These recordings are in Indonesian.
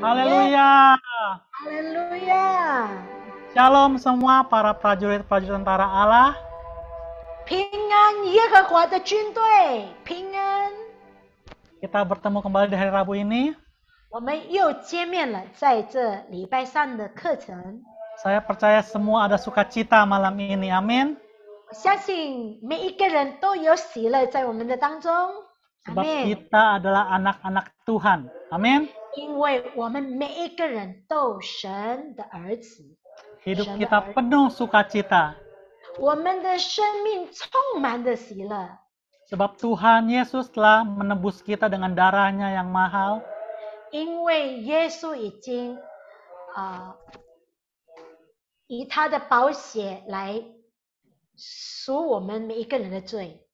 Haleluya. Haleluya. Shalom semua para prajurit-prajurit tentara Allah. 平安，耶和华的军队，平安。 Kita bertemu kembali di hari Rabu ini. 我们又见面了，在这礼拜三的课程。 Saya percaya semua ada sukacita malam ini. Amin. 我相信每一个人都有喜乐在我们的当中。 Sebab Amin. kita adalah anak-anak Tuhan. Amin. 因为我们每一个人都神的儿子， Hidup kita penuh sukacita. 我们的生命充满着喜乐。 Sebab Tuhan Yesus telah menebus kita dengan darahnya yang mahal. 因为耶稣已经以他的宝血来赎我们每一个人的罪，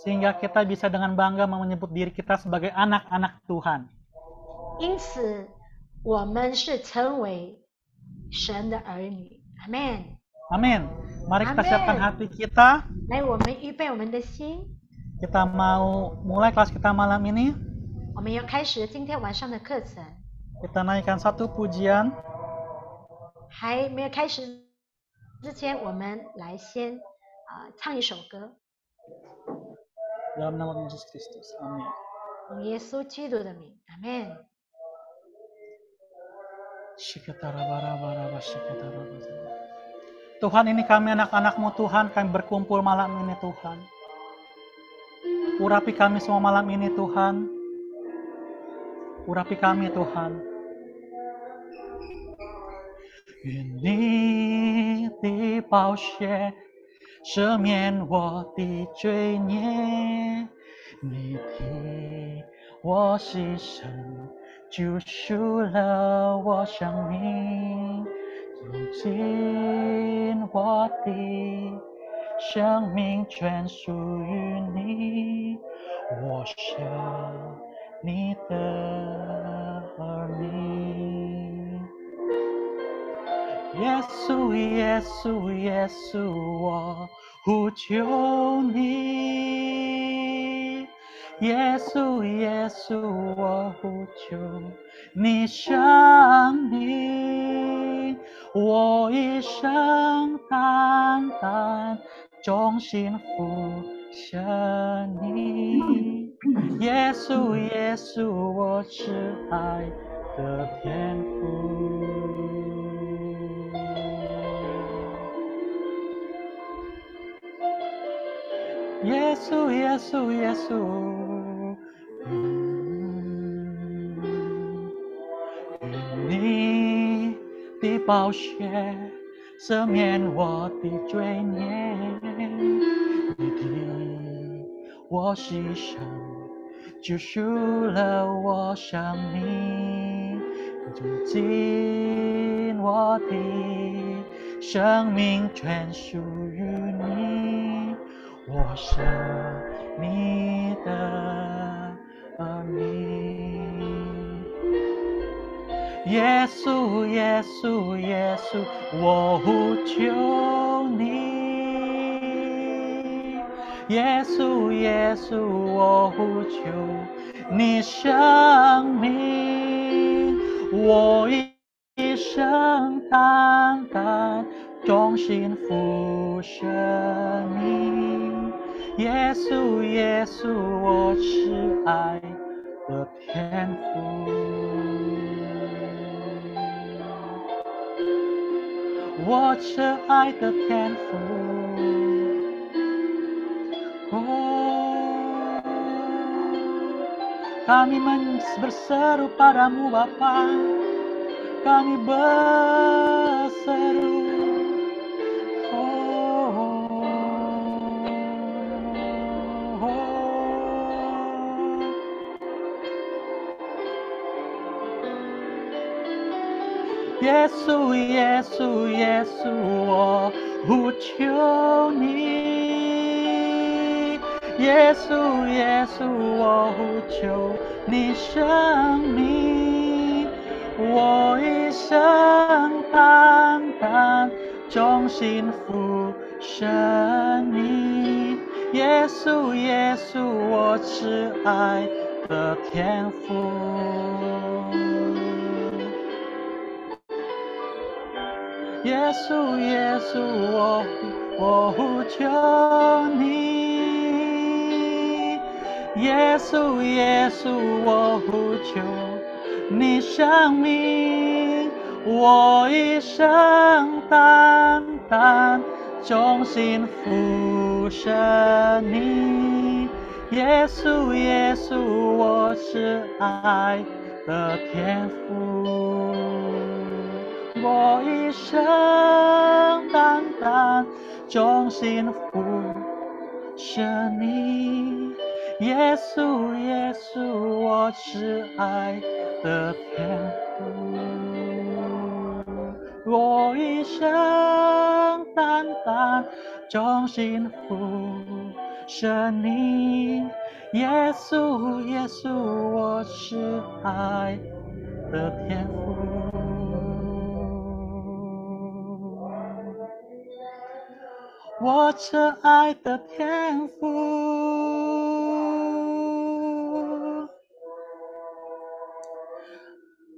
Sehingga kita bisa dengan bangga menyebut diri kita sebagai anak-anak Tuhan. 因此我们是成为神的儿女。阿们。 Amin. Mari kita siapkan hati kita. 来，我们预备我们的心。 Kita mau mulai kelas kita malam ini. 我们要开始今天晚上的课程。 Kita naikkan satu pujian. 还没有开始之前，我们来先唱一首歌。 Dalam nama Yesus Kristus. Amin. 用耶稣基督的名，阿门。 Tuhan, ini kami anak-anak-Mu Tuhan, kami berkumpul malam ini Tuhan. Urapi kami semua malam ini Tuhan. Urapi kami Tuhan. 愿你的宝血赦免我的罪孽，你替我牺牲，救赎了我生命。如今我的生命全属于你，我是你的儿女。耶稣，耶稣，耶稣，我呼求你。耶稣，耶稣，我呼求你生命，我一生单单忠心服侍你。耶稣，耶稣，我是爱的天父。耶稣，耶稣，耶稣，你的宝血赦免我的罪孽，你替我牺牲，救赎了我生命。如今我的生命全属于你，我是你的儿女。耶稣，耶稣，耶稣，我呼求你。耶稣，耶稣，我呼求你生命，我一生单单忠心服侍你。耶稣，耶稣，我是爱的天父。我是爱的天父。Kami berseru padamu Bapa, kami berseru.耶稣，耶稣，耶稣，我呼求你。耶稣，耶稣，我呼求你生命，我一生单单忠心服侍你。耶稣，耶稣，我是爱的天父。耶稣，耶稣，我呼求你，耶稣，耶稣，我呼求你生命，我一生单单忠心服侍你，耶稣，耶稣，我是爱的天父。我一生单单忠心服侍你，耶稣，耶稣，我是爱的天父。我一生单单忠心服侍你，耶稣，耶稣，我是爱的天父。我是爱的天父，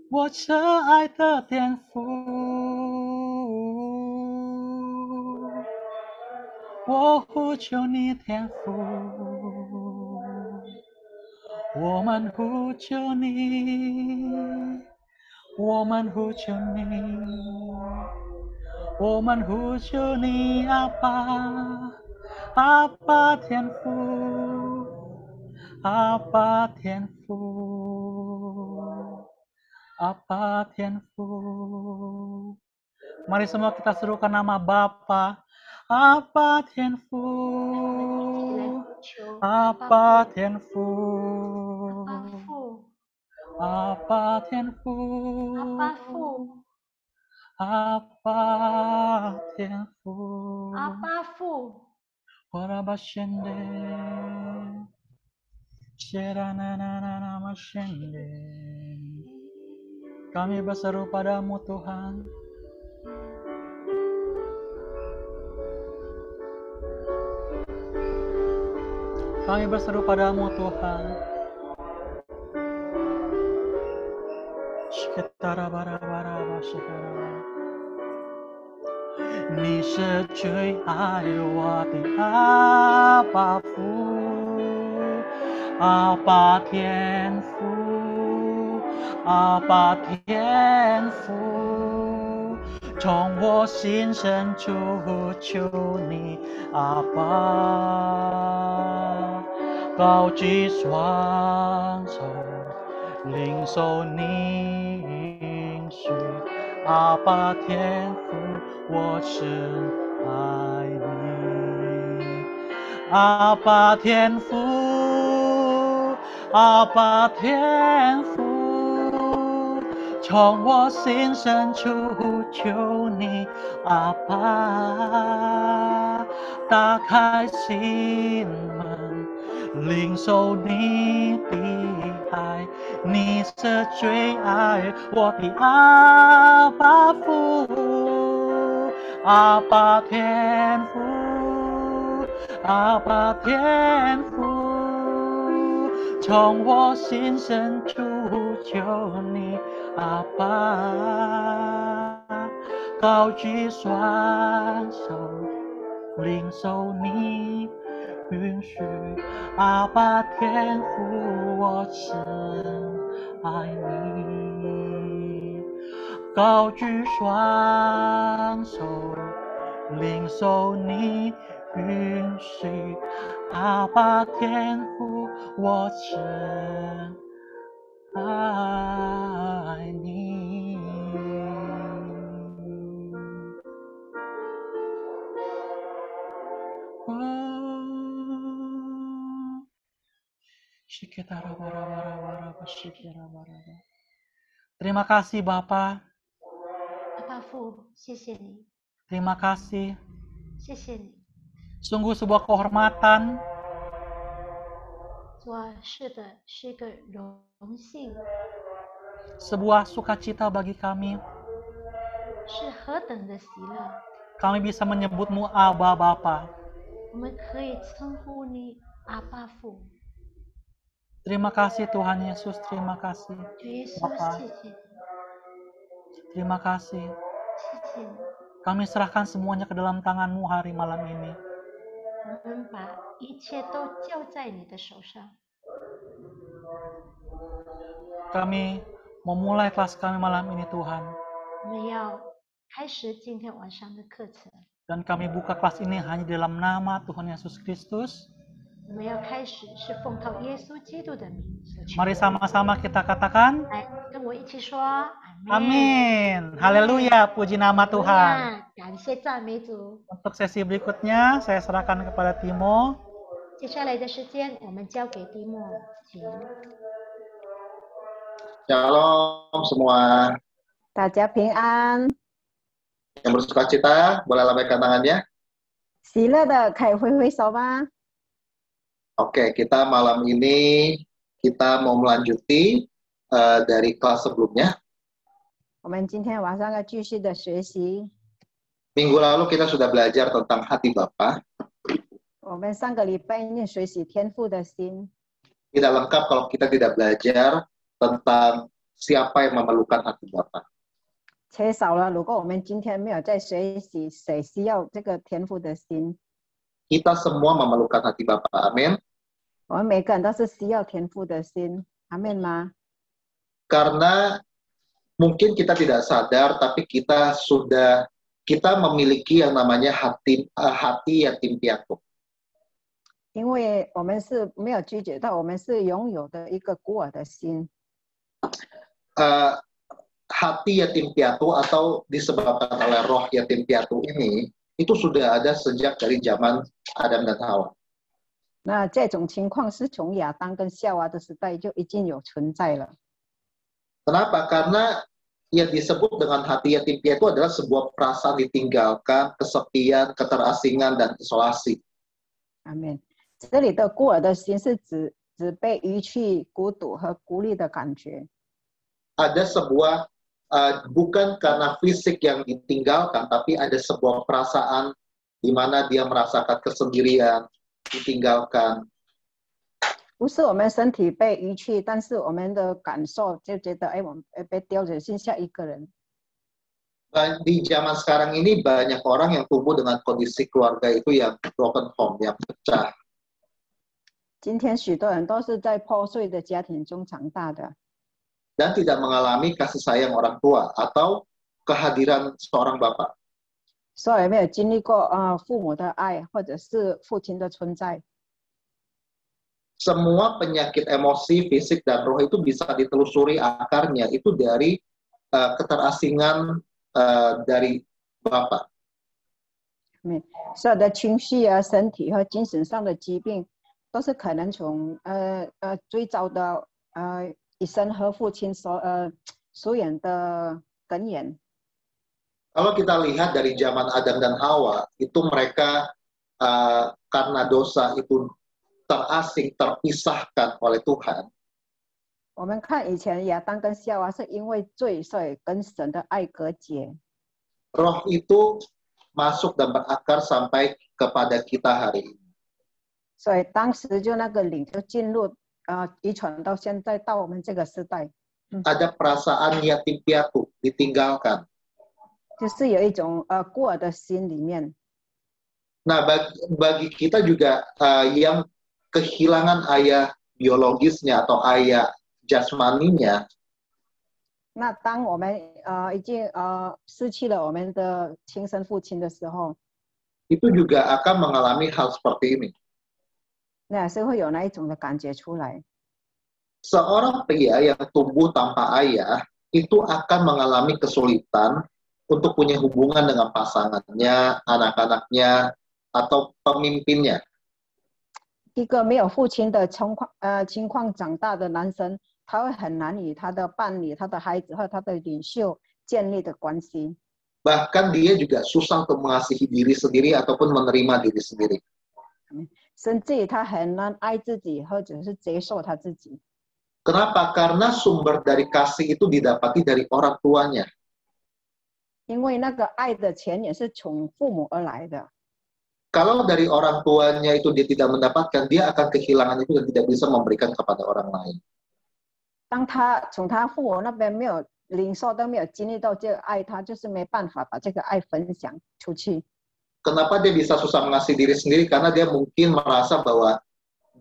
我是爱的天父，我呼求你天父，我们呼求你，我们呼求你，我们呼求你，阿爸，阿爸天父，阿爸天父，阿爸天父。Mari semua kita serukan nama Bapa, Apa 天父，阿爸天父，阿爸天父，阿爸天父，阿爸父， Warabashende, Sherananana Mashende. Kami berseru padamu Tuhan. Kami berseru padamu Tuhan. Ni 是最爱我的阿爸父，阿爸天父，阿爸天父，从我心深处求你，阿爸，高举双手，领受你应许，阿爸天父，我深爱你，阿爸天父，阿爸天父，从我心深处求你，阿爸，打开心门，领受你的爱，你是最爱我的阿爸父，阿爸天父，阿爸天父，从我心深处求你，阿爸，高举双手，领受你允许，阿爸天父，我深爱你，高举双手，领受你允许，阿爸天父，我深爱你。Terima kasih Bapa. 阿爸父，谢谢你， Terima kasih. 谢谢你， Sungguh sebuah kehormatan. 是的，是一个荣幸， Sebuah sukacita bagi kami. 是何等的喜乐， Kami bisa menyebutmu Aba Bapa. 我们可以称呼你阿爸父。 Terima kasih Tuhan Yesus, terima kasih 主耶稣， Bapa. 谢谢你， Terima kasih. 谢谢你， Kami serahkan semuanya ke dalam tangan-Mu hari malam ini. 我们把一切都交在你的手上。 Kami memulai kelas kami malam ini Tuhan. 我们要开始今天晚上的课程。 Dan kami buka kelas ini hanya dalam nama Tuhan Yesus Kristus. 我们要开始是奉靠耶稣基督的名所求。 Mari sama-sama kita katakan. 来，跟我一起说阿门。 Amin. Haleluya, puji nama Tuhan. 感谢赞美主。 Untuk sesi berikutnya, saya serahkan kepada Timo. 接下来的时间，我们交给蒂莫，请。 Shalom semua. 大家平安， Yang bersuka cita, boleh lambaikan tangannya. 喜乐的可以挥挥手吗？ Oke, kita malam ini kita mau melanjuti dari kelas sebelumnya. 我们今天晚上要继续的学习。 Minggu lalu kita sudah belajar tentang hati Bapa. 我们上个礼拜因为学习天父的心， Tidak lengkap kalau kita tidak belajar tentang siapa yang memerlukan hati Bapa. 缺少了。如果我们今天没有在学习谁需要这个天父的心， Kita semua memerlukan hati Bapa. Amin. 我们每个人都是需要天父的心。阿门吗？ Karena mungkin kita tidak sadar, tapi kita memiliki yang namanya hati yatim piatu. 因为我们是没有拒绝到，我们是拥有的一个孤儿的心。 Hati yatim piatu atau disebabkan oleh roh yatim piatu ini itu sudah ada sejak dari zaman Adam dan Hawa. 那这种情况是从亚当跟夏娃的时代就已经有存在了。 Kenapa? Karena yang disebut dengan hati yatim piatu adalah sebuah perasaan ditinggalkan, kesepian, keterasingan, dan isolasi. 阿门。这里的孤儿的心是指被遗弃、孤独和孤立的感觉。 Ada sebuah bukan karena fisik yang ditinggalkan, tapi ada sebuah perasaan di mana dia merasakan kesendirian, ditinggalkan. 不是我们身体被遗弃，但是我们的感受就觉得，哎，我们被丢着，剩下一个人。 Di zaman sekarang ini banyak orang yang tumbuh dengan kondisi keluarga itu yang broken home, yang pecah. 今天许多人都是在破碎的家庭中长大的， Dan tidak mengalami kasih sayang orang tua atau kehadiran seorang bapak. 所以没有经历过父母的爱，或者是父亲的存在。 Semua penyakit emosi, fisik, dan roh itu bisa ditelusuri akarnya itu dari keterasingan dari bapak. 所有的情绪啊、身体和精神上的疾病，都是可能从最早的以身和父亲所演的根源。 Kalau kita lihat dari zaman Adam dan Hawa, itu mereka karena dosa itu terasing, terpisahkan oleh Tuhan. 我们看以前亚当跟夏娃是因为罪，所以跟神的爱隔绝。 Roh itu masuk dan berakar sampai kepada kita hari ini. 所以当时就那个灵就进入遗传到现在到我们这个时代。 Ada perasaan yatim piatu, ditinggalkan. 就是有一种孤儿的心里面。 Nah, bagi kita juga yang kehilangan ayah biologisnya atau ayah jasmaninya, 那当我们已经失去了我们的亲生父亲的时候， itu juga akan mengalami hal seperti ini. 那是会有那一种的感觉出来。 Seorang pria yang tumbuh tanpa ayah itu akan mengalami kesulitan untuk punya hubungan dengan pasangannya, anak-anaknya, atau pemimpinnya. 一个没有父亲的情况长大的男生，他会很难与他的伴侣、他的孩子和他的领袖建立的关系。 Bahkan dia juga susah untuk mengasihi diri sendiri ataupun menerima diri sendiri. 甚至于他很难爱自己，或者是接受他自己。 Kenapa? Karena sumber dari kasih itu didapati dari orang tuanya. 因为那个爱的泉源是从父母而来的。 Kalau dari orang tuanya itu dia tidak mendapatkan, dia akan kehilangan itu dan tidak bisa memberikan kepada orang lain. 当他从他父母那边没有领受都没有经历到这个爱，他就是没办法把这个爱分享出去。Kenapa dia bisa susah mengasihi diri sendiri? Karena dia mungkin merasa bahwa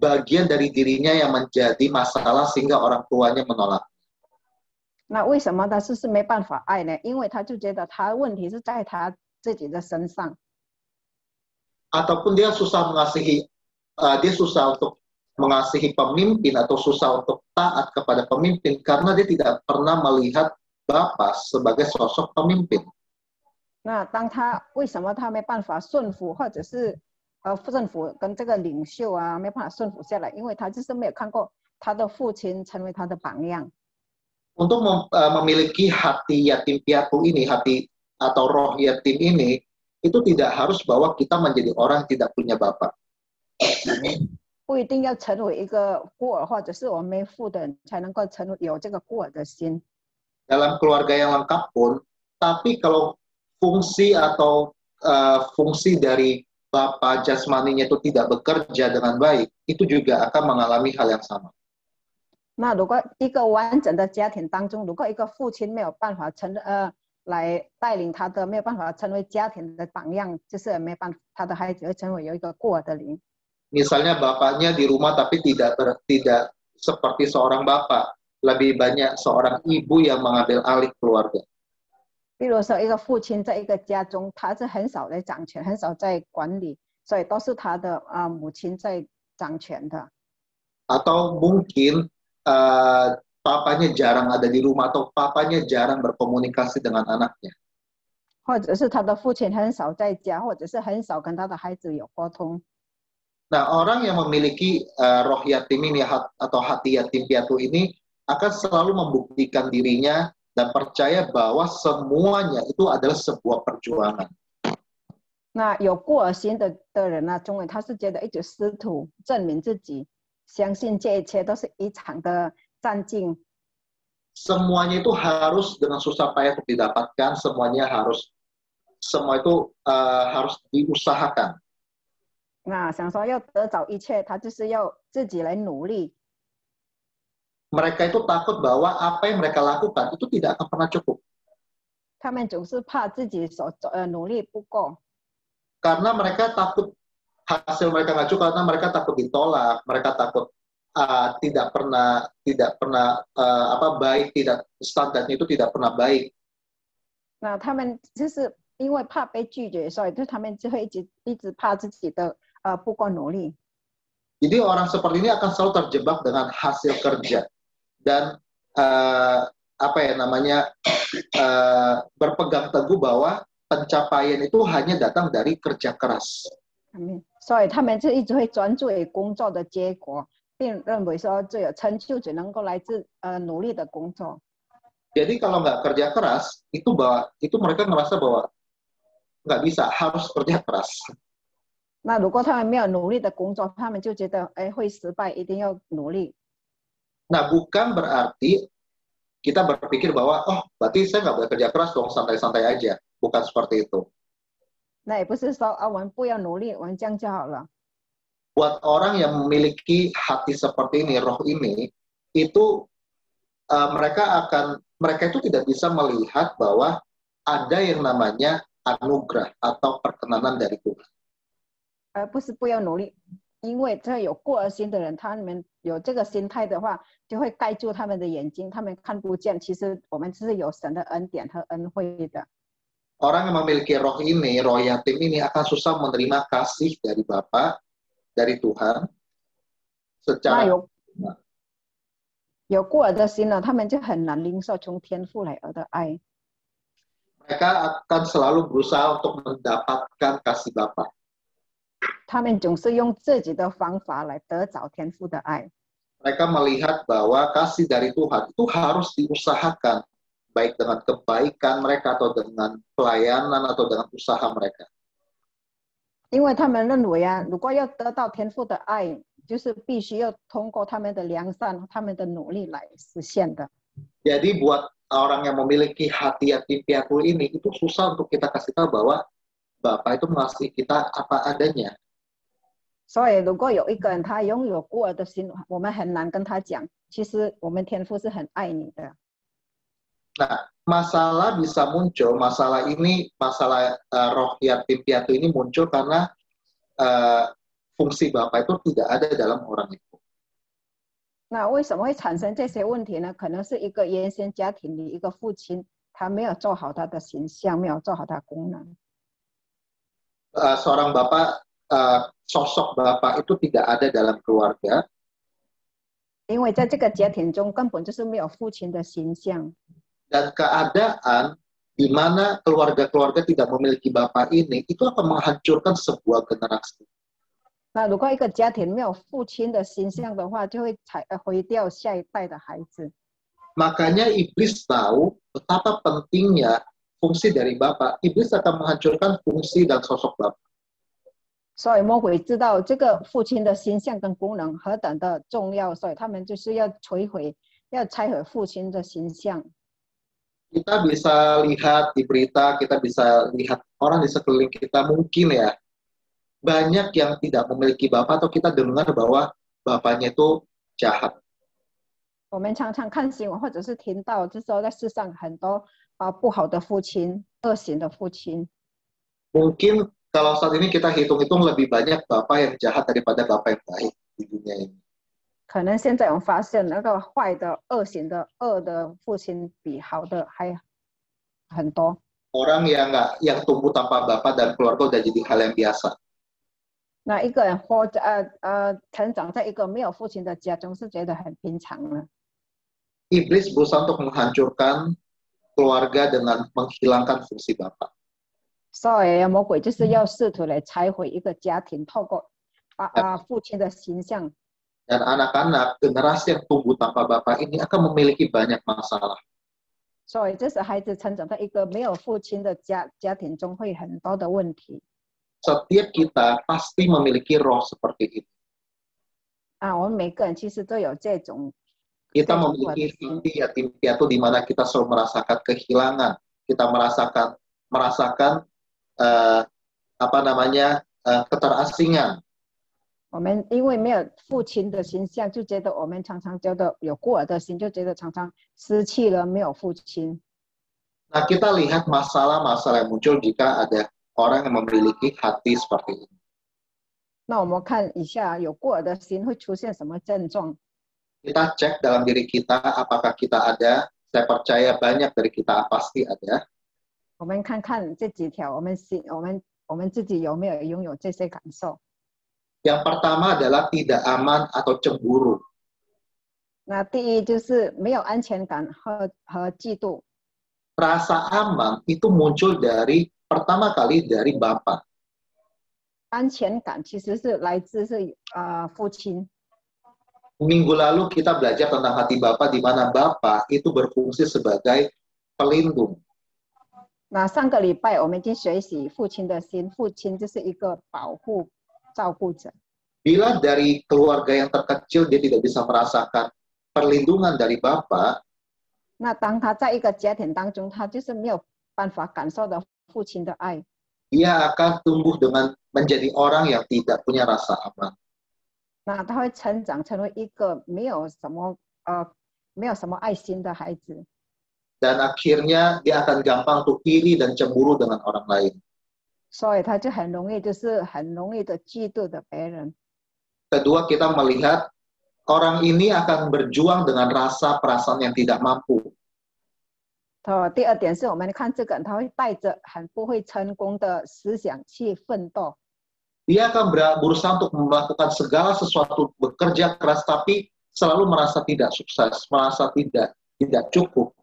bagian dari dirinya yang menjadi masalah sehingga orang tuanya menolak. 那为什么他是没办法爱呢？因为他就觉得他问题是在他自己的身上。Ataupun dia susah mengasihi, dia susah untuk mengasihi pemimpin atau susah untuk taat kepada pemimpin karena dia tidak pernah melihat Bapa sebagai sosok pemimpin. 那当他为什么他没办法顺服，或者是政府跟这个领袖啊没办法顺服下来，因为他就是没有看过他的父亲成为他的榜样。Untuk memiliki hati yatim piatu ini, hati atau roh yatim ini, itu tidak harus bahwa kita menjadi orang yang tidak punya Bapa. 不一定要成为一个孤儿，或者是我们没父的人才能够成为有这个孤儿的心。Dalam keluarga yang lengkap pun, tapi kalau fungsi atau fungsi dari Bapa jasmaninya itu tidak bekerja dengan baik, itu juga akan mengalami hal yang sama. 那如果一个完整的家庭当中，如果一个父亲没有办法来带领他的，没有办法成为家庭的榜样，就是没办法，他的孩子会成为有一个孤儿的灵。Misalnya bapaknya di rumah tapi tidak seperti seorang bapak, lebih banyak seorang ibu yang mengambil alih keluarga. 比如说一个父亲在一个家中，他是很少来掌权，很少在管理，所以都是他的母亲在掌权的。Atau mungkin papanya jarang ada di rumah atau papanya jarang berkomunikasi dengan anaknya. 或者是他的父亲很少在家，或者是很少跟他的孩子有沟通。Nah, orang yang memiliki roh yatim ini atau hati yatim piatu ini akan selalu membuktikan dirinya dan percaya bahwa semuanya itu adalah sebuah perjuangan. 那有孤儿心的人呢，中文他是觉得一直试图证明自己，相信这一切都是一场的战竞。Semuanya itu harus dengan susah payah untuk didapatkan, semua itu harus diusahakan. 那想说要得着一切，他就是要自己来努力。Mereka itu takut bahwa apa yang mereka lakukan itu tidak akan pernah cukup. 他们总是怕自己所努力不够。Karena mereka takut hasil mereka nggak cukup, karena mereka takut ditolak, mereka takut tidak pernah baik, tidak standarnya itu tidak pernah baik. 那他们就是因为怕被拒绝，所以他们就会一直怕自己的不够努力。Jadi orang seperti ini akan selalu terjebak dengan hasil kerja dan berpegang teguh bahwa pencapaian itu hanya datang dari kerja keras. 所以他们就一直会专注于工作的结果，并认为说最有成就只能够来自努力的工作。Jadi kalau nggak kerja keras, itu mereka merasa bahwa nggak bisa, harus kerja keras. 那如果他们没有努力的工作，他们就觉得会失败，一定要努力。Nah, bukan berarti kita berpikir bahwa berarti saya nggak boleh kerja keras dong, santai-santai aja. Bukan seperti itu. 那也不是说我们不要努力，我们这样就好了。Buat orang yang memiliki hati seperti ini, roh ini, itu mereka itu tidak bisa melihat bahwa ada yang namanya anugerah atau perkenanan dari Tuhan. 不是不要努力，因为这有孤儿心的人，他们有这个心态的话，就会盖住他们的眼睛，他们看不见。其实我们是有神的恩典和恩惠的。Orang yang memiliki roh ini, roh yatim ini akan susah menerima kasih dari Bapa, dari Tuhan. Secara 有孤儿的心呢，他们就很难领受从天父来的爱。Mereka akan selalu berusaha untuk mendapatkan kasih Bapa. 他们总是用自己的方法来得着天父的爱。Mereka melihat bahwa kasih dari Tuhan itu harus diusahakan, baik dengan kebaikan mereka atau dengan pelayanan atau dengan usaha mereka. 因为他们认为如果要得到天父的爱，就是必须要通过他们的良善、他们的努力来实现的。Jadi buat orang yang memiliki hati yatim piatu ini, itu susah untuk kita kasih tahu bahwa Bapa itu mengasihi kita apa adanya. 所以如果有一个人他拥有孤儿的心，我们很难跟他讲，其实我们天父是很爱你的。Nah, masalah bisa muncul, masalah ini, masalah roh yatim piatu ini muncul karena fungsi Bapak itu tidak ada dalam orang itu. 那为什么会产生这些问题呢？可能是一个原先家庭里一个父亲，他没有做好他的形象，没有做好他功能。Seorang bapak, sosok bapak itu tidak ada dalam keluarga. 因为在这个家庭中根本就是没有父亲的形象。 Dan keadaan di mana keluarga-keluarga tidak memiliki bapak ini, itu akan menghancurkan sebuah generasi. 那如果一个家庭没有父亲的形象的话，就会毁掉下一代的孩子。 Makanya iblis tahu betapa pentingnya fungsi dari bapak. Iblis akan menghancurkan fungsi dan sosok bapak. 所以魔鬼知道这个父亲的形象跟功能何等的重要，所以他们就是要摧毁、要拆毁父亲的形象。 Kita bisa lihat di berita, kita bisa lihat orang di sekeliling kita mungkin ya, banyak yang tidak memiliki bapak atau kita dengar bahwa bapaknya itu jahat. 我们常常看新闻或者是听到，就是说在世上很多不好的父亲、恶行的父亲。 Mungkin kalau saat ini kita hitung-hitung lebih banyak bapak yang jahat daripada bapak yang baik di dunia ini. 可能现在我们发现那个坏的、恶行的、恶的父亲比好的还很多。 Orang yang tumbuh tanpa bapak dan keluarga udah jadi hal yang biasa. 那一个人成长在一个没有父亲的家中，是觉得很平常了。 Iblis berusaha untuk menghancurkan keluarga dengan menghilangkan fungsi bapak. 所以魔鬼就是要试图来拆毁一个家庭，透过父亲的形象。 Dan anak-anak generasi yang tumbuh tanpa bapak ini akan memiliki banyak masalah. 所以这是孩子成长在一个没有父亲的家庭中，会很多的问题。 Setiap kita pasti memiliki roh seperti itu. 我们每个人其实都有这种。 Kita memiliki hati yatim piatu di mana kita selalu merasakan kehilangan, kita merasakan keterasingan. 我们因为没有父亲的形象，就觉得我们常常觉得有孤儿的心，就觉得常常失去了没有父亲。 Nah, kita lihat masalah-masalah yang muncul jika ada orang yang memiliki hati seperti ini. 那我们看一下，有孤儿的心会出现什么症状？ Kita cek dalam diri kita apakah kita ada. Saya percaya banyak dari kita pasti ada. 我们看看这几条，我们自己有没有拥有这些感受？ Yang pertama adalah tidak aman atau cemburu. 那第一就是没有安全感和嫉妒。 Rasa aman itu muncul pertama kali dari bapak. 安全感其实是来自父亲。 Minggu lalu kita belajar tentang hati bapak, di mana bapak itu berfungsi sebagai pelindung. 那上个礼拜我们已经学习父亲的心，父亲就是一个保护、照顾者。 Bila dari keluarga yang terkecil dia tidak bisa merasakan perlindungan dari bapak, 那当他在一个家庭当中，他就是没有办法感受到父亲的爱。 dia akan tumbuh dengan menjadi orang yang tidak punya rasa aman. 那他会成长成为一个没有什么爱心的孩子。 Dan akhirnya dia akan gampang tuh iri dan cemburu dengan orang lain. 所以他就很容易的嫉妒的别人。 Kedua, kita melihat orang ini akan berjuang dengan rasa perasaan yang tidak mampu. 第二点是我们看这个人，他会带着很不会成功的思想去奋斗。 Dia akan berusaha untuk melakukan segala sesuatu, bekerja keras, tapi selalu merasa tidak sukses, merasa tidak cukup.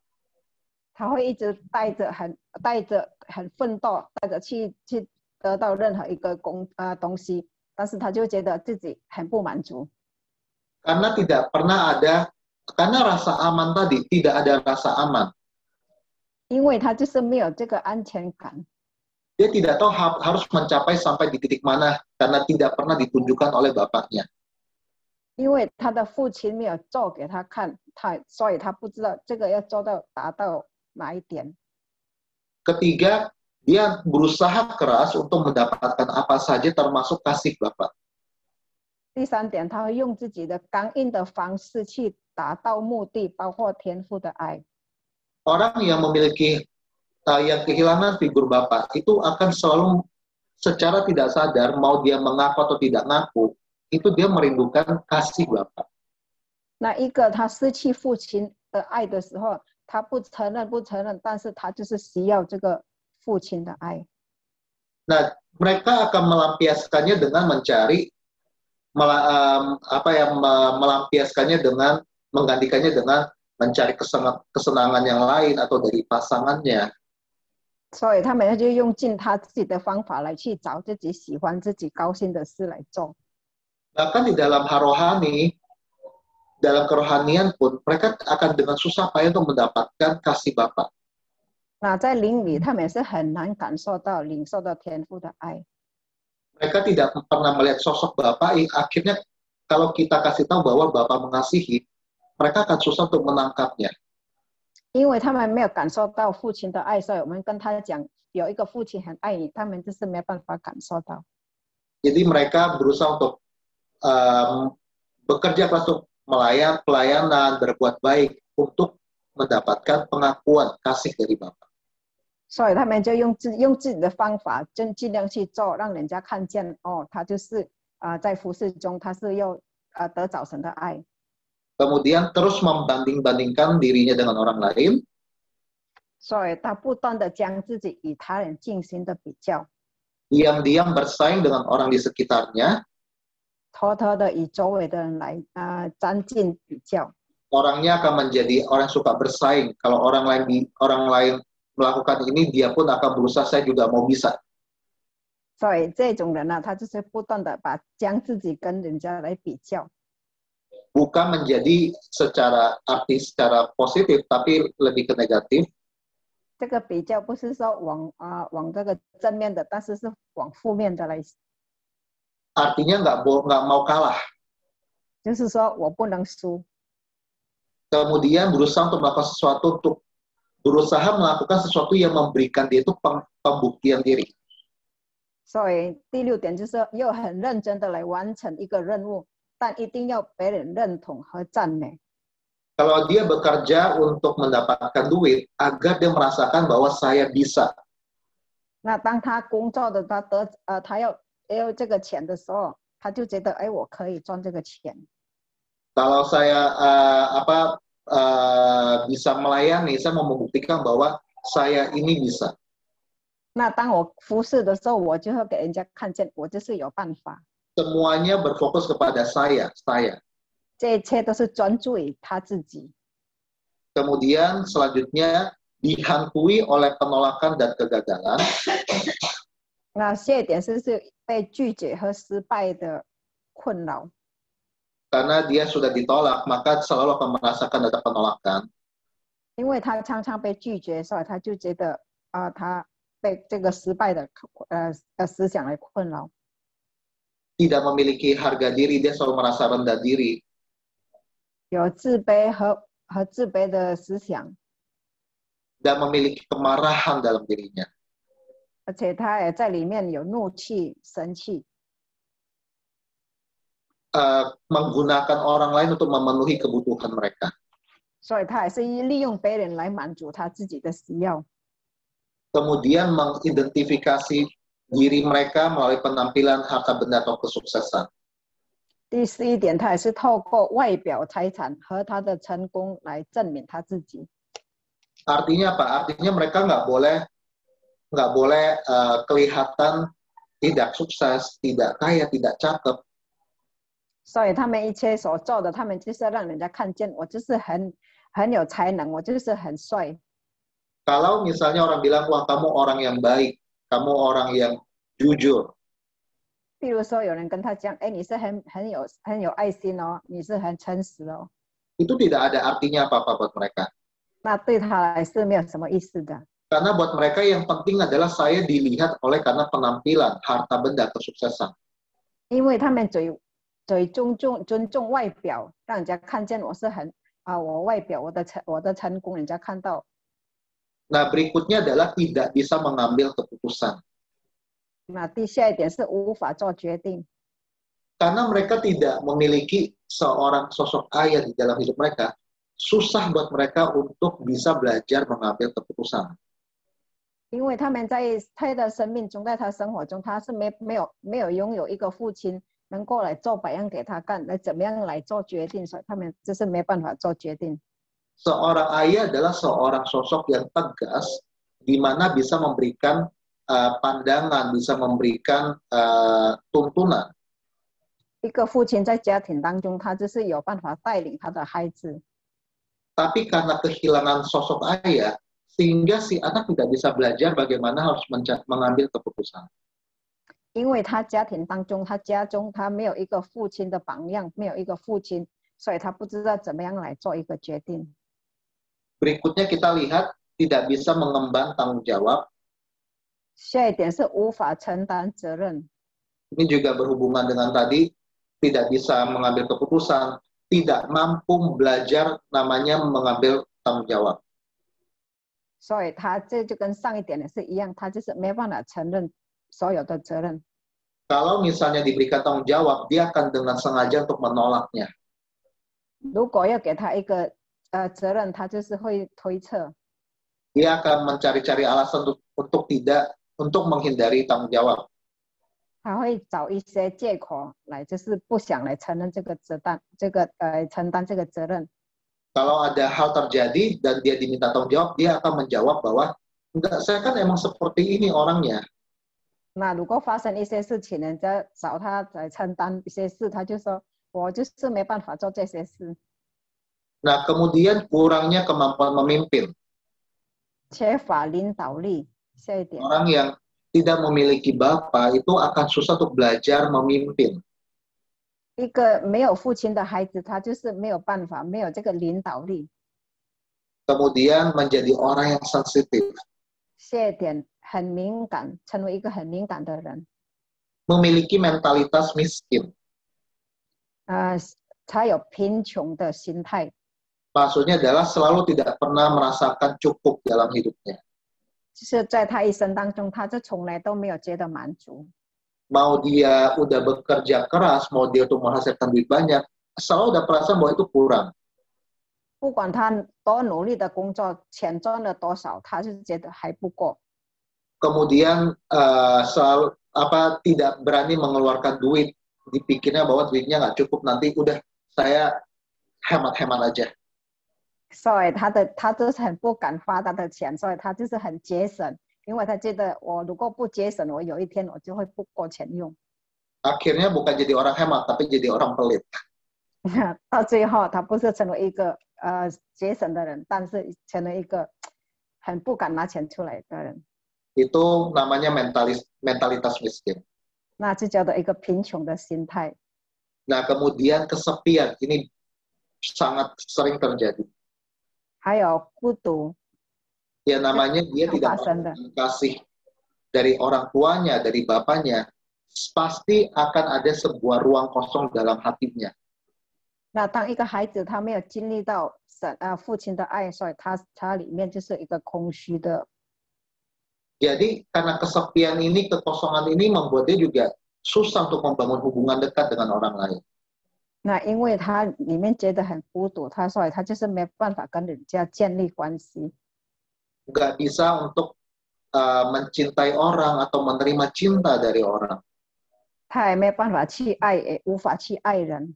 他会一直带着很奋斗，带着去得到任何一个东西，但是他就觉得自己很不满足。 Karena rasa aman tadi, tidak ada rasa aman. 因为他就是没有这个安全感。 Dia tidak tahu harus mencapai sampai di titik mana karena tidak pernah ditunjukkan oleh bapaknya. 因为他的父亲没有做给他看，所以他不知道这个要达到哪一点。 Ketiga, dia berusaha keras untuk mendapatkan apa saja termasuk kasih bapak. 第三点，他会用自己的刚硬的方式去达到目的，包括天父的爱。orang yang memiliki yang kehilangan figur bapak itu akan selalu secara tidak sadar, mau dia mengaku atau tidak ngaku, itu dia merindukan kasih bapak. 那一个他失去父亲的爱的时候，他不承认，但是他就是需要这个父亲的爱。 Nah, mereka akan melampiaskannya dengan mencari melampiaskannya dengan menggantikannya dengan mencari kesenangan yang lain atau dari pasangannya. 所以他们就用尽他自己的方法来去找自己喜欢、自己高兴的事来做。 Bahkan di dalam rohani, dalam kerohanian pun mereka akan dengan susah payah untuk mendapatkan kasih Bapa. 那在灵里，他们是很难感受到、领受到天父的爱。 Mereka tidak pernah melihat sosok Bapa. Akhirnya kalau kita kasih tahu bahwa Bapa mengasihi, mereka akan susah untuk menangkapnya. 因为他们没有感受到父亲的爱，所以我们跟他讲有一个父亲很爱你，他们就是没办法感受到。 Jadi mereka berusaha untuk bekerja keras untuk pelayanan, berbuat baik untuk mendapatkan pengakuan kasih dari Bapa. 所以他们就用自己的方法，尽量去做，让人家看见哦，他就是在服事中，他是要得早神的爱。 Kemudian terus membanding-bandingkan dirinya dengan orang lain. 所以他不断的将自己与他人进行的比较， Diam-diam bersaing dengan orang di sekitarnya. 偷偷的与周围的人来沾进比较。 Orangnya akan menjadi orang suka bersaing. Kalau orang lain melakukan ini, dia pun akan berusaha, saya juga mau bisa. 所以这种人呢，他就是不断的将自己跟人家来比较。 Bukan menjadi secara positif, tapi lebih ke negatif. 这个比较不是说往这个正面的，但是是往负面的来。 Artinya nggak mau kalah. 就是说我不能输。 Kemudian berusaha melakukan sesuatu yang memberikan dia itu pembuktian diri. 所以第6点就是又很认真的来完成一个任务，但一定要别人认同和赞美。 Kalau dia bekerja untuk mendapatkan duit, agar dia merasakan bahwa saya bisa. 那当他工作的他要这个钱的时候，他就觉得哎，我可以赚这个钱。 Kalau saya bisa melayani, saya mau membuktikan bahwa saya ini bisa. 那当我服侍的时候，我就会给人家看见我就是有办法。 Semuanya berfokus kepada saya. 这一切都是专注于他自己。 Kemudian selanjutnya dihantui oleh penolakan dan kegagalan. 那下一点是被拒绝和失败的困扰。 Karena dia sudah ditolak, maka selalu akan merasakan ada penolakan. 因为他常常被拒绝，所以他就觉得他被这个失败的思想来困扰。 Tidak memiliki harga diri, dia selalu merasa rendah diri. 有自卑和自卑的思想。 Dan memiliki kemarahan dalam dirinya. 而且他也在里面有怒气、生气。 Menggunakan orang lain untuk memenuhi kebutuhan mereka. 所以他也是利用别人来满足他自己的需要。 Kemudian mengidentifikasi diri mereka melalui penampilan harta benda atau kesuksesan. 第11点，他也是透过外表、财产和他的成功来证明他自己。 Artinya apa? Artinya mereka nggak boleh kelihatan tidak sukses, tidak kaya, tidak cakep. 所以他们一切所做的，他们就是要让人家看见我就是很有才能，我就是很帅。 Kalau misalnya orang bilang, wah kamu orang yang baik, kamu orang yang jujur. 比如说有人跟他讲，哎，你是很有爱心哦，你是很诚实哦。 Itu tidak ada artinya apa-apa buat mereka. 那对他来是没有什么意思的。 Karena buat mereka yang penting adalah saya dilihat oleh karena penampilan, harta benda, kesuksesan. 因为他们最尊重外表，让人家看见我是我外表我的成功，人家看到。 Nah, berikutnya adalah tidak bisa mengambil keputusan. 那下一点是无法做决定， Karena mereka tidak memiliki seorang sosok ayah di dalam hidup mereka, susah buat mereka untuk bisa belajar mengambil keputusan. 因为他们在他的生命中，在他生活中，他是没有拥有一个父亲能够来做榜样给他看，来怎么样来做决定，所以他们就是没办法做决定。 Seorang ayah adalah seorang sosok yang tegas, di mana bisa memberikan pandangan, bisa memberikan tuntunan. 一个父亲在家庭当中，他就是有办法带领他的孩子。 Tapi karena kehilangan sosok ayah, sehingga si anak tidak bisa belajar bagaimana harus mengambil keputusan. 因为他家庭当中，他家中他没有一个父亲的榜样，没有一个父亲，所以他不知道怎么样来做一个决定。 Berikutnya kita lihat tidak bisa mengemban tanggung jawab. 下一点是无法承担责任。 Ini juga berhubungan dengan tadi, tidak bisa mengambil keputusan, tidak mampu belajar namanya mengambil tanggung jawab. 所以他这就跟上一点也是一样，他就是没办法承认所有的责任。 Kalau misalnya diberikan tanggung jawab, dia akan dengan sengaja untuk menolaknya. 如果要给他一个责任，他就是会推测。 Dia akan mencari-cari alasan untuk menghindari tanggung jawab. 他会找一些借口来，就是不想来承认这个承担这个责任。 Kalau ada hal terjadi dan dia diminta tanggung jawab, dia akan menjawab bahwa enggak, saya kan emang seperti ini orangnya. 那如果发生一些事情，人家找他来承担一些事，他就说我就是没办法做这些事。 Nah, kemudian kurangnya kemampuan memimpin. 缺乏领导力，下一点。 Orang yang tidak memiliki bapak itu akan susah untuk belajar memimpin. 一个没有父亲的孩子，他就是没有办法，没有这个领导力。 Kemudian menjadi orang yang sensitif. 下一点很敏感，成为一个很敏感的人。 Memiliki mentalitas miskin. 他有贫穷的心态。 Maksudnya adalah selalu tidak pernah merasakan cukup dalam hidupnya. 就是在他一生当中，他就从来都没有觉得满足。 Mau dia udah bekerja keras, mau dia untuk menghasilkan duit banyak, selalu ada perasaan bahwa itu kurang. 不管他多努力的工作，钱赚了多少，他就觉得还不够。 Kemudian selalu tidak berani mengeluarkan duit, dipikirnya bahwa duitnya nggak cukup, nanti udah saya hemat-hemat aja. 所以他就是很不敢花他的钱，所以他就是很节省，因为他觉得我如果不节省，我有一天我就会不够钱用。 Akhirnya bukan jadi orang hemat, tapi jadi orang pelit. 到最后，他不是成为一个节省的人，但是成为一个很不敢拿钱出来的人。 Itu namanya mentalitas miskin. 那就叫做一个贫穷的心态。 Nah, kemudian kesepian ini sangat sering terjadi. 还有孤独。 Ya namanya dia tidak mendapatkan kasih dari orang tuanya, dari bapaknya, pasti akan ada sebuah ruang kosong dalam hatinya. 那当一个孩子他没有经历到父亲的爱，所以他里面就是一个空虚的。 Jadi karena kesepian ini, kekosongan ini membuat dia juga susah untuk membangun hubungan dekat dengan orang lain. 那因为他里面觉得很孤独，所以他就是没办法跟人家建立关系。 Nggak bisa untuk mencintai orang atau menerima cinta dari orang. 他也没办法去爱，也无法去爱人。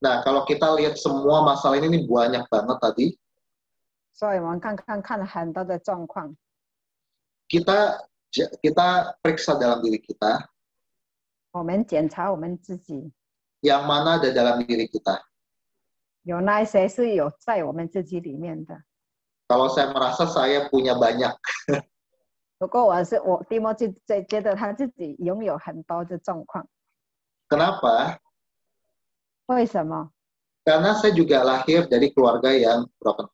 Nah, kalau kita lihat semua masalah ini banyak banget tadi. 所以我们看了很多的状况。 Kita periksa dalam diri kita. 我们检查我们自己。 Yang mana ada dalam diri kita. 有那一些是有在我们自己里面的。 Kalau saya merasa saya punya banyak. 如果蒂莫就觉得他自己拥有很多的状况。 Kenapa? 为什么？ Karena saya juga lahir dari keluarga yang broken.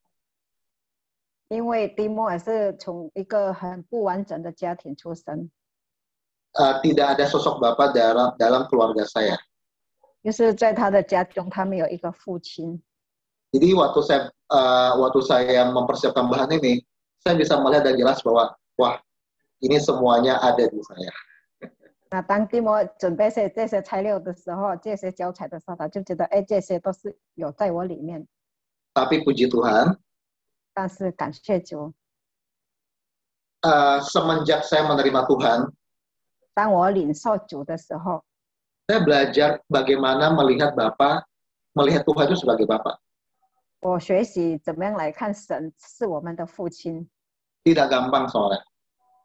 因为蒂莫也是从一个很不完整的家庭出生。 Tidak ada sosok bapak dalam keluarga saya. 就是在他的家中，他没有一个父亲。 Jadi waktu saya mempersiapkan bahan ini, saya bisa melihat dan jelas bahwa wah, ini semuanya ada di saya. 那当蒂莫准备这些材料的时候，这些教材的时候，他就觉得，哎，这些都是有在我里面。Tapi puji Tuhan, 但是感谢主， semenjak saya menerima Tuhan, 当我领受主的时候， saya belajar bagaimana melihat Tuhan itu sebagai Bapa. 我学习怎么样来看神是我们的父亲， Tidak gampang soalnya.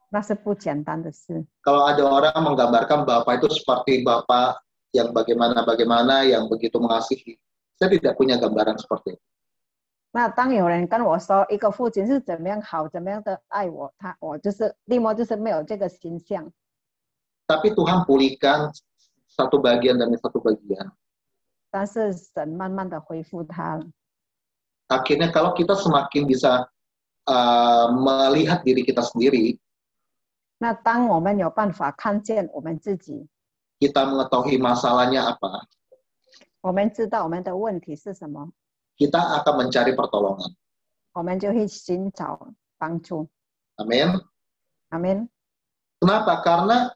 那是不简单的事。 Kalau ada orang menggambarkan Bapa itu seperti Bapa yang bagaimana, yang begitu mengasihi, saya tidak punya gambaran seperti itu. 那当有人跟我说一个父亲是怎么样好，怎么样的爱我，我就是立默就是没有这个形象。 Tapi Tuhan pulihkan satu bagian demi satu bagian. 但是神慢慢的恢复他了。 Akhirnya kalau kita semakin bisa melihat diri kita sendiri, 那当我们有办法看见我们自己， kita mengetahui masalahnya apa, 我们知道我们的问题是什么， kita akan mencari pertolongan. 我们就会寻找帮助。 Amin. 阿门。 Kenapa? Karena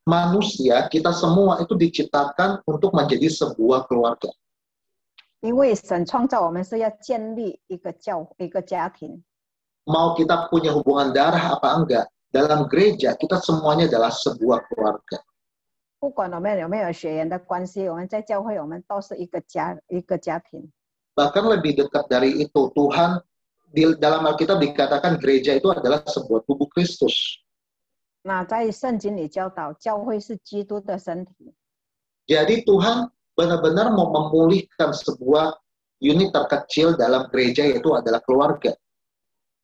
manusia, kita semua itu diciptakan untuk menjadi sebuah keluarga. 因为神创造我们是要建立一个家庭， Mau kita punya hubungan darah apa enggak, dalam gereja kita semuanya adalah sebuah keluarga. 不管我们有没有血缘的关系，我们在教会我们都是一个家庭。 Bahkan lebih dekat dari itu, Tuhan dalam Alkitab dikatakan gereja itu adalah sebuah tubuh Kristus. 那在圣经里教导，教会是基督的身体。 Jadi Tuhan benar-benar mau memulihkan sebuah unit terkecil dalam gereja, yaitu adalah keluarga.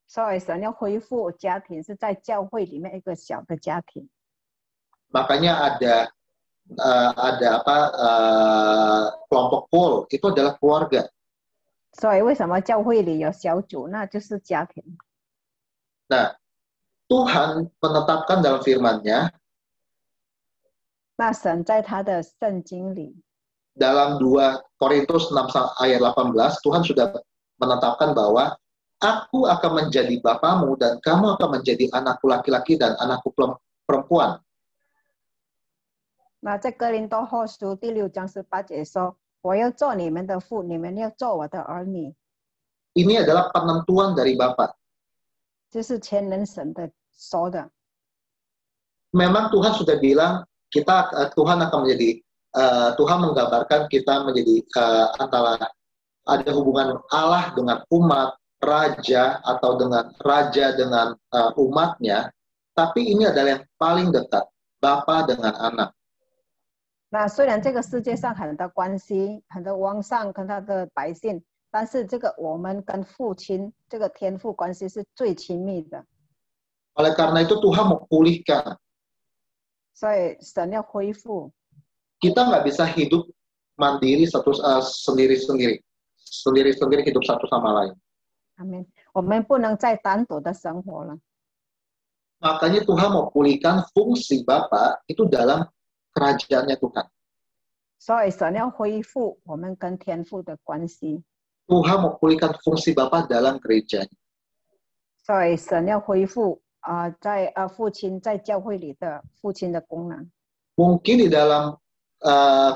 所以神要恢复家庭，是在教会里面一个小的家庭。 Makanya ada kelompok Paul, itu adalah keluarga. 所以为什么教会里有小组，那就是家庭。 Nah, Tuhan menetapkan dalam firman-Nya, 那神在他的圣经里， dalam 2 Korintus 6 ayat 18, Tuhan sudah menetapkan bahwa Aku akan menjadi bapamu dan kamu akan menjadi anakku laki-laki dan anakku perempuan. 那在哥林多后书第6章18节说：“我要做你们的父，你们要做我的儿女。” Ini adalah penentuan dari Bapa. 这是全能神的说的。 Memang Tuhan sudah bilang Tuhan akan menjadi Tuhan menggambarkan kita menjadi antara ada hubungan Allah dengan umat, raja atau dengan raja dengan umatnya, tapi ini adalah yang paling dekat, Bapa dengan anak. 那虽然这个世界上很多关系，很多王上跟他的百姓，但是这个我们跟父亲这个天父关系是最亲密的。 Oleh karena itu Tuhan mau pulihkan. 所以神要恢复。 Kita nggak bisa hidup mandiri sendiri-sendiri hidup satu sama lain. 阿门。我们不能再单独的生活了。 Makanya Tuhan mau pulihkan fungsi Bapa itu dalam kerajaannya Tuhan. 所以神要恢复我们跟天父的关系。 Tuhan mau pulihkan fungsi Bapa dalam gerejanya. 所以神要恢复在父亲在教会里的父亲的功能。 Mungkin di dalam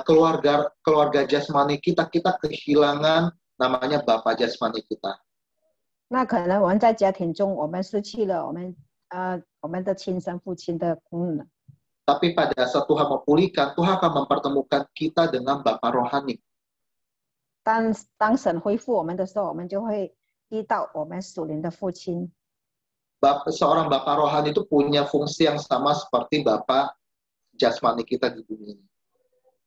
keluarga jasmani kita kehilangan namanya Bapa jasmani kita. 那可能我们在家庭中，我们失去了我们的亲生父亲的功能。 Tapi pada saat Tuhan memulihkan, Tuhan akan mempertemukan kita dengan Bapa rohani. 当神恢复我们的时候，我们就会遇到我们属灵的父亲。 Seorang Bapa rohani itu punya fungsi yang sama seperti Bapa jasmani kita di bumi ini.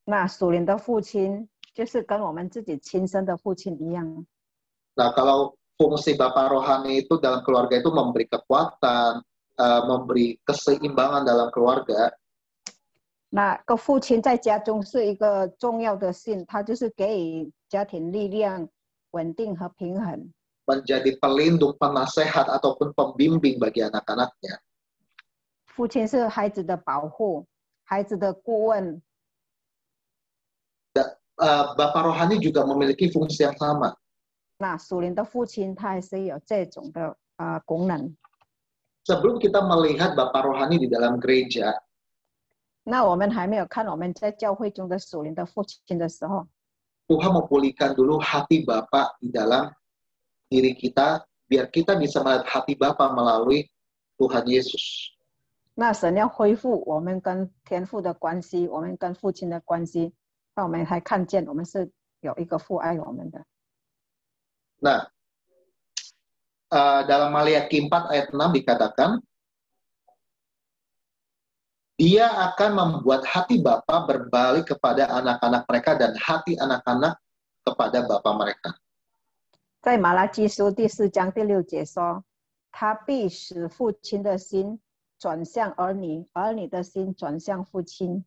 那属灵的父亲就是跟我们自己亲生的父亲一样。 Nah, kalau fungsi Bapa rohani itu dalam keluarga itu memberi kekuatan, memberi keseimbangan dalam keluarga. 那个父亲在家中是一个重要的性，他就是给予家庭力量、稳定和平衡。 Menjadi pelindung, penasehat ataupun pembimbing bagi anak-anaknya. 父亲是孩子的保护，孩子的顾问。 Bapa rohani juga memiliki fungsi yang sama. 那属灵的父亲他还是有这种的功能。 Sebelum kita melihat Bapa rohani di dalam gereja, 那我们还没有看我们在教会中的属灵的父亲的时候， Tuhan memulihkan dulu hati Bapa di dalam diri kita, biar kita bisa melihat hati Bapa melalui Tuhan Yesus. 那神要恢复我们跟天父的关系，我们跟父亲的关系，让我们还看见我们是有一个父爱我们的。 Nah, dalam Maliaki 4 ayat 6 dikatakan, Dia akan membuat hati Bapa berbalik kepada anak-anak mereka dan hati anak-anak kepada Bapa mereka. 在马拉基书第4章第6节说，他必使父亲的心转向儿女，儿女的心转向父亲。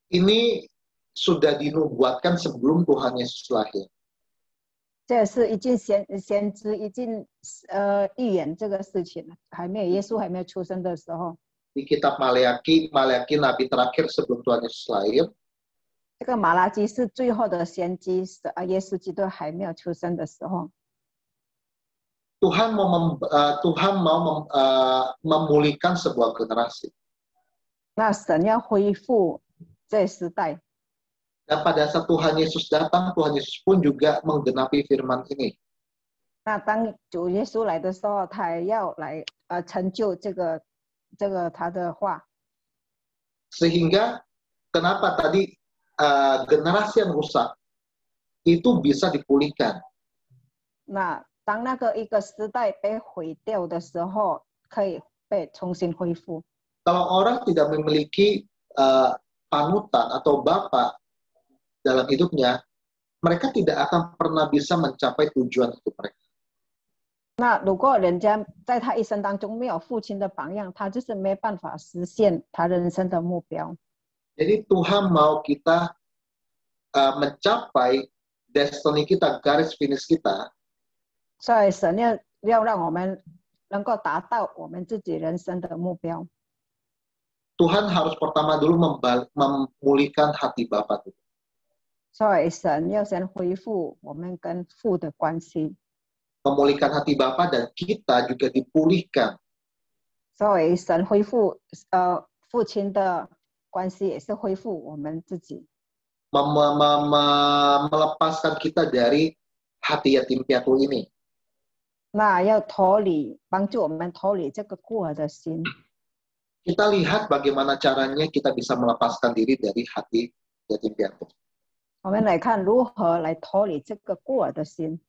Ini sudah dinubuatkan sebelum Tuhan Yesus lahir. 这是已经先知已经预言这个事情了，耶稣还没有出生的时候。 Di kitab Maliaki nabi terakhir sebelum Tuhan Yesus lahir. 这个马拉基是最后的先知，耶稣基督还没有出生的时候。 Tuhan mau memulihkan sebuah generasi. 那神要恢复这时代。 Dan pada saat Tuhan Yesus datang, Tuhan Yesus pun juga menggenapi firman ini. 那当主耶稣来的时候，他也要来成就这个他的话。 Sehingga kenapa tadi generasi yang rusak itu bisa dipulihkan. 那当那个一个时代被毁掉的时候，可以被重新恢复。 Kalau orang tidak memiliki panutan atau bapa dalam hidupnya, mereka tidak akan pernah bisa mencapai tujuan hidup mereka. 那如果人家在他一生当中没有父亲的榜样，他就是没办法实现他人生的目标。 Jadi Tuhan mau kita mencapai destiny kita, garis finish kita. 所以神要让我们能够达到我们自己人生的目标。 Tuhan harus pertama dulu memulihkan hati Bapa itu. 所以神要先恢复我们跟父的关系。 Memulihkan hati Bapa dan kita juga dipulihkan. 所以神恢复父亲的关系，也是恢复我们自己。 Melepaskan kita dari hati yatim piatu ini. 那要脱离，帮助我们脱离这个孤儿的心。 Kita lihat bagaimana caranya kita bisa melepaskan diri dari hati yatim piatu. 我们来看如何来脱离这个孤儿的心。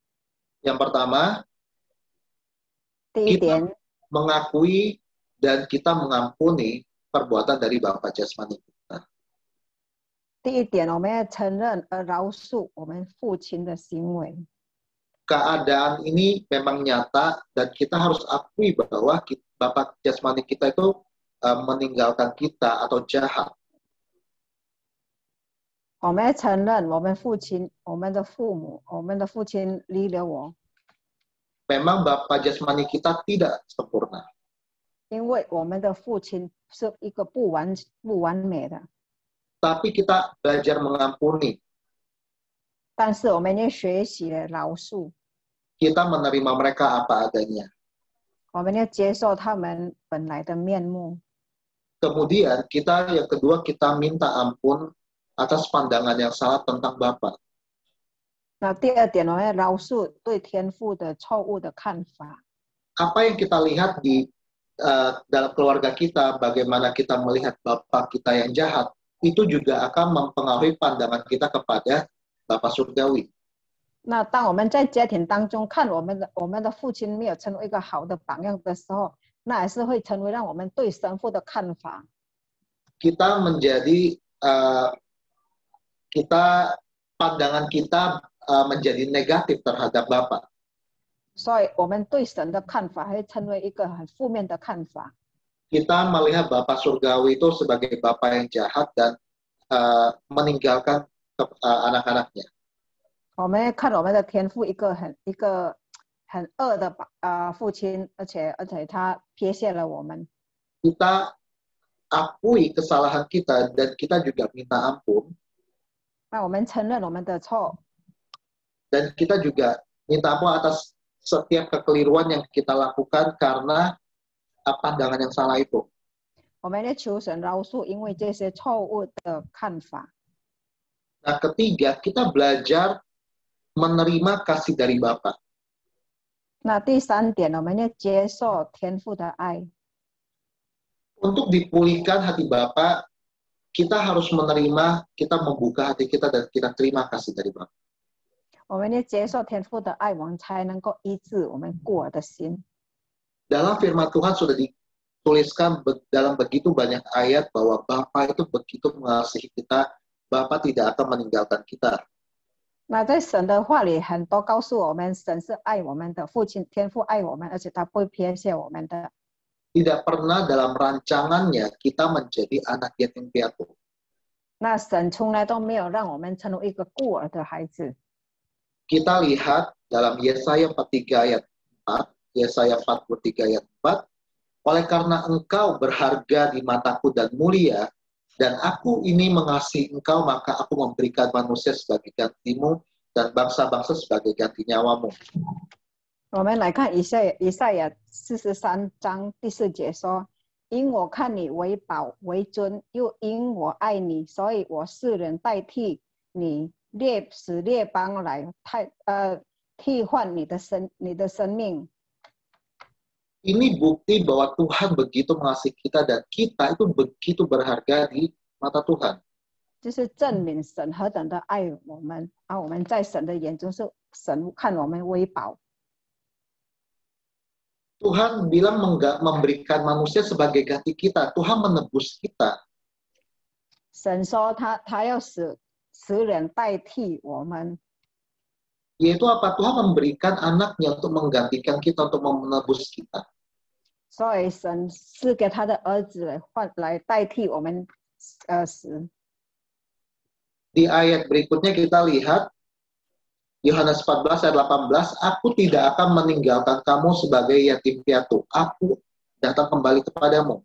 Yang pertama, 第一点， mengakui dan kita mengampuni perbuatan dari Bapa jasmani kita. 第一点，我们要承认而饶恕我们父亲的行为。 Keadaan ini memang nyata dan kita harus akui bahwa Bapa jasmani kita itu meninggalkan kita atau jahat. 我们要承认我们父亲、我们的父母、我们的父亲离了我。 Memang Bapa jasmani kita tidak sempurna. 因为我们的父亲是一个不完美的。 Tapi kita belajar mengampuni. 但是我们也学习了饶恕。 Kita menerima mereka apa adanya. 我们要接受他们本来的面目。 Kemudian yang kedua kita minta ampun atas pandangan yang salah tentang Bapa. 那第二点，我们要饶恕对天父的错误的看法。 Apa yang kita lihat di dalam keluarga kita, bagaimana kita melihat Bapa kita yang jahat, itu juga akan mempengaruhi pandangan kita kepada Bapa surgawi. 那当我们在家庭当中看我们的父亲没有成为一个好的榜样的时候，那还是会成为让我们对神父的看法。 Kita menjadi pandangan kita menjadi negatif terhadap Bapa. 所以我们对神的看法会成为一个很负面的看法。 Kita melihat Bapa surgawi itu sebagai Bapa yang jahat dan meninggalkan anak-anaknya. 我们看我们的天父一个很恶的父亲，而且他撇下了我们。 Kita akui kesalahan kita dan kita juga minta ampun. 那我们承认我们的错， Dan kita juga minta ampun atas setiap kekeliruan yang kita lakukan karena pandangan yang salah itu. 我们要求神饶恕，因为这些错误的看法。 Nah, ketiga, kita belajar menerima kasih dari Bapa. 那第三点，我们要接受天父的爱。 Untuk dipulihkan hati Bapa, kita harus menerima, kita membuka hati kita dan kita terima kasih dari Bapa. 我们要接受天父的爱，我们才能够医治我们孤儿的心。 Dalam firman Tuhan sudah dituliskan dalam begitu banyak ayat bahwa Bapa itu begitu mengasihi kita, Bapa tidak akan meninggalkan kita. 那在神的话里，很多告诉我们，神是爱我们的，父亲天父爱我们，而且他不会撇下我们的。 Tidak pernah dalam rancangannya kita menjadi anak yatim piatu. 那神从来都没有让我们成为一个孤儿的孩子。 Kita lihat dalam Yesaya 43 ayat 4, Yesaya 43 ayat 4, oleh karena engkau berharga di mataku dan mulia, dan aku ini mengasihi engkau, maka aku memberikan manusia sebagai gantimu dan bangsa-bangsa sebagai ganti nyawamu. 我们来看以赛亚43章第4节说：“因我看你为宝为尊，又因我爱你，所以我世人代替你，使列邦来替换你的生命。” Ini bukti bahwa Tuhan begitu mengasihi kita dan kita itu begitu berharga di mata Tuhan. 就是证明神何等的爱我们，我们在神的眼中是神看我们为宝。 Tuhan bilang memberikan manusia sebagai ganti kita. Tuhan menebus kita. 神说他要使人代替我们。 Yaitu apa? Tuhan memberikan anaknya untuk menggantikan kita, untuk menebus kita. 所以神是给他的儿子来代替我们死。 Di ayat berikutnya kita lihat Yohanes 14 ayat 18, aku tidak akan meninggalkan kamu sebagai yatim piatu. Aku datang kembali kepadamu.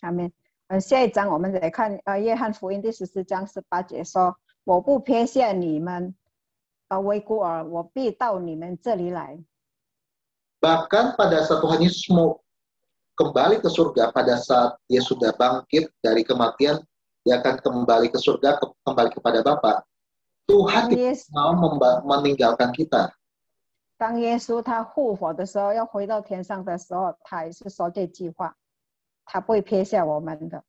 Amin. 下一章我们来看约翰福音第14章18节说：“我不撇下你们为孤儿，我必到你们这里来。” Bahkan pada saat Tuhan Yesus mau kembali ke surga, pada saat dia sudah bangkit dari kematian, dia akan kembali ke surga, kembali kepada Bapa. Tuhan tidak mau meninggalkan kita. 当耶稣他复活的时候，要回到天上的时候，他也是说这句话，他不会撇下我们的。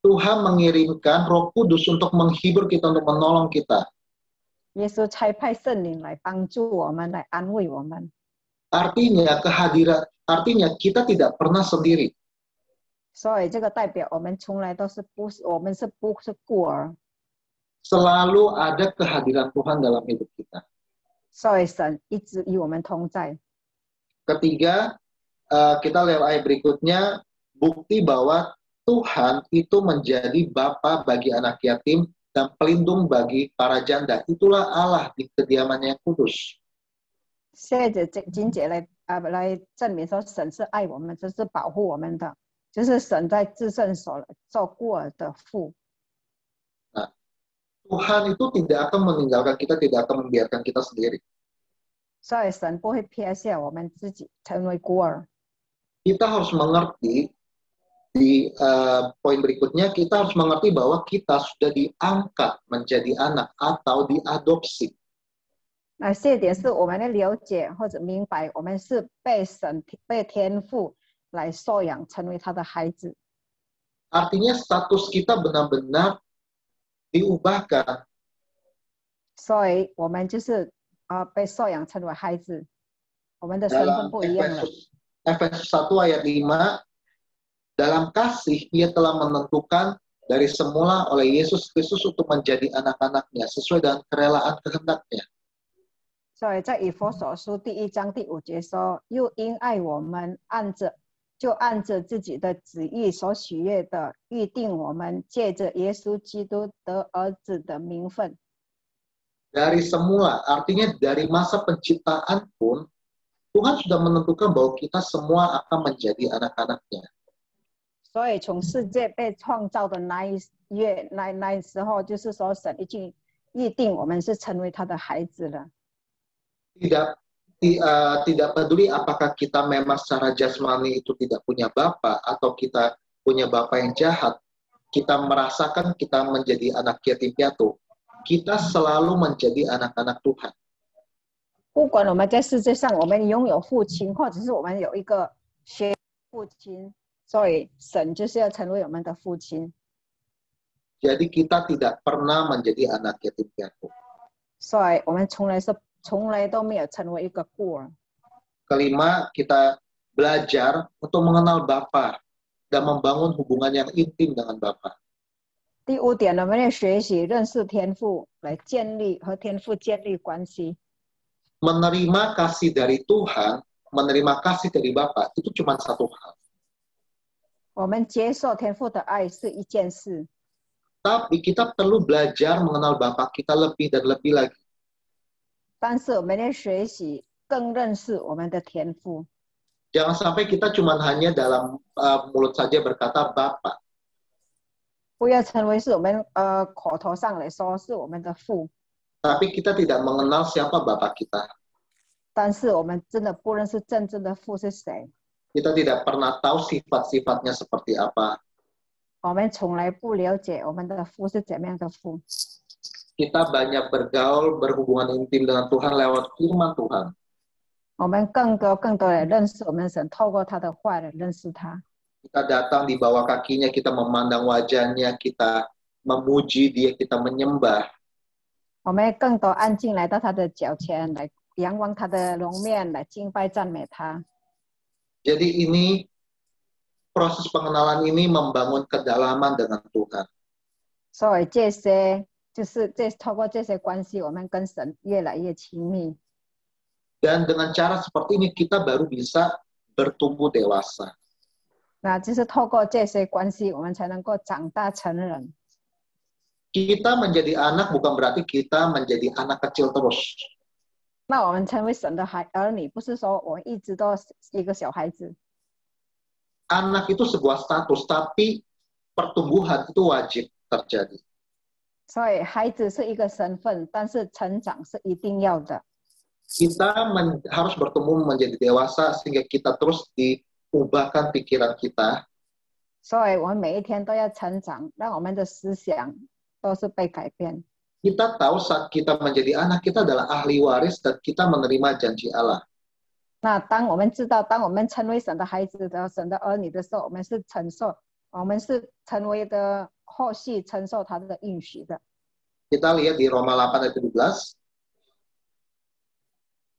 Tuhan mengirimkan Roh Kudus untuk menghibur kita, untuk menolong kita. 耶稣差派圣灵来帮助我们，来安慰我们。 Artinya artinya kita tidak pernah sendiri. 所以这个代表我们从来都是不是孤儿。 Selalu ada kehadiran Tuhan dalam hidup kita. 所以神一直与我们同在。 Ketiga, kita lihat ayat berikutnya, bukti bahwa Tuhan itu menjadi Bapa bagi anak yatim dan pelindung bagi para janda. Itulah Allah di kediamannya yang kudus. 现在经节来证明说神是爱我们，这是保护我们的，就是神在至圣所做孤儿的父。 Nah, Tuhan itu tidak akan meninggalkan kita, tidak akan membiarkan kita sendiri. 所以神不会撇下我们自己成为孤儿。 Kita harus mengerti di poin berikutnya, kita harus mengerti bahwa kita sudah diangkat menjadi anak atau diadopsi. 那这点是我们的了解或者明白，我们是被天父来收养，成为他的孩子。 Artinya status kita benar-benar diubahkan. 所以我们就是被收养成为孩子，我们的身份不一样了。 Efesus 1 ayat 5, dalam kasih ia telah menentukan dari semula oleh Yesus Kristus untuk menjadi anak-anaknya sesuai dengan kerelaan kehendaknya. 所以在以弗所书第1章第5节说：“又因爱我们，按着自己的旨意所许悦的，预定我们借着耶稣基督得儿子的名分。” Dari semula, artinya dari masa penciptaan pun, Tuhan sudah menentukan bahwa kita semua akan menjadi anak-anaknya. 所以从世界被创造的那一时候，就是说神已经预定我们是成为他的孩子了。 Tidak peduli apakah kita memang secara jasmani itu tidak punya bapa atau kita punya bapa yang jahat, kita merasakan kita menjadi anak yatim piatu, kita selalu menjadi anak-anak Tuhan. 不管我们在世界上我们拥有父亲，或者是我们有一个学父亲，所以神就是要成为我们的父亲。 Jadi kita tidak pernah menjadi anak yatim piatu. 所以我们从来都没有成为一个孤儿。 Kelima, kita belajar untuk mengenal Bapa dan membangun hubungan yang intim dengan Bapa. 第五点，我们要学习认识天父，来和天父建立关系。 Menerima kasih dari Tuhan, menerima kasih dari Bapa itu cuma satu hal. 我们接受天父的爱是一件事， Tapi kita perlu belajar mengenal Bapa kita lebih dan lebih lagi. 但是我们要学习更认识我们的天父。 Jangan sampai kita cuma hanya dalam mulut saja berkata Bapa. 不要成为是我们口头上来说是我们的父， Tapi kita tidak mengenal siapa Bapa kita. 但是我们真的不认识真正的父是谁。 Kita tidak pernah tahu sifat-sifatnya seperti apa. 我们从来不了解我们的父是怎么样的父。 Kita banyak bergaul, berhubungan intim dengan Tuhan lewat firman Tuhan. 我们更多的认识我们的神，透过他的话来认识他。 Kita datang di bawah kakinya, kita memandang wajahnya, kita memuji dia, kita menyembah. 我们更多安静来到他的脚前，来仰望他的容面，来敬拜赞美他。 Jadi ini, proses pengenalan ini membangun kedalaman dengan Tuhan. 所以这些就是透过这些关系，我们跟神越来越亲密。 Dan dengan cara seperti ini kita baru bisa bertumbuh dewasa. 那就是透过这些关系，我们才能够长大成人。 Kita menjadi anak bukan berarti kita menjadi anak kecil terus. 那我们成为神的儿女，不是说我一直都一个小孩子。 Anak itu sebuah status, tapi pertumbuhan itu wajib terjadi. 所以孩子是一个身份，但是成长是一定要的。 Kita harus bertumbuh menjadi dewasa sehingga kita terus diubahkan pikiran kita. 所以我们每一天都要成长，让我们的思想都是被改变。 Kita tahu saat kita menjadi anak, kita adalah ahli waris dan kita menerima janji Allah. 那当我们知道，当我们成为神的孩子的神的儿女的时候，我们是成为的后续承受他的应许的。 Kita lihat di Roma 8 ayat 17.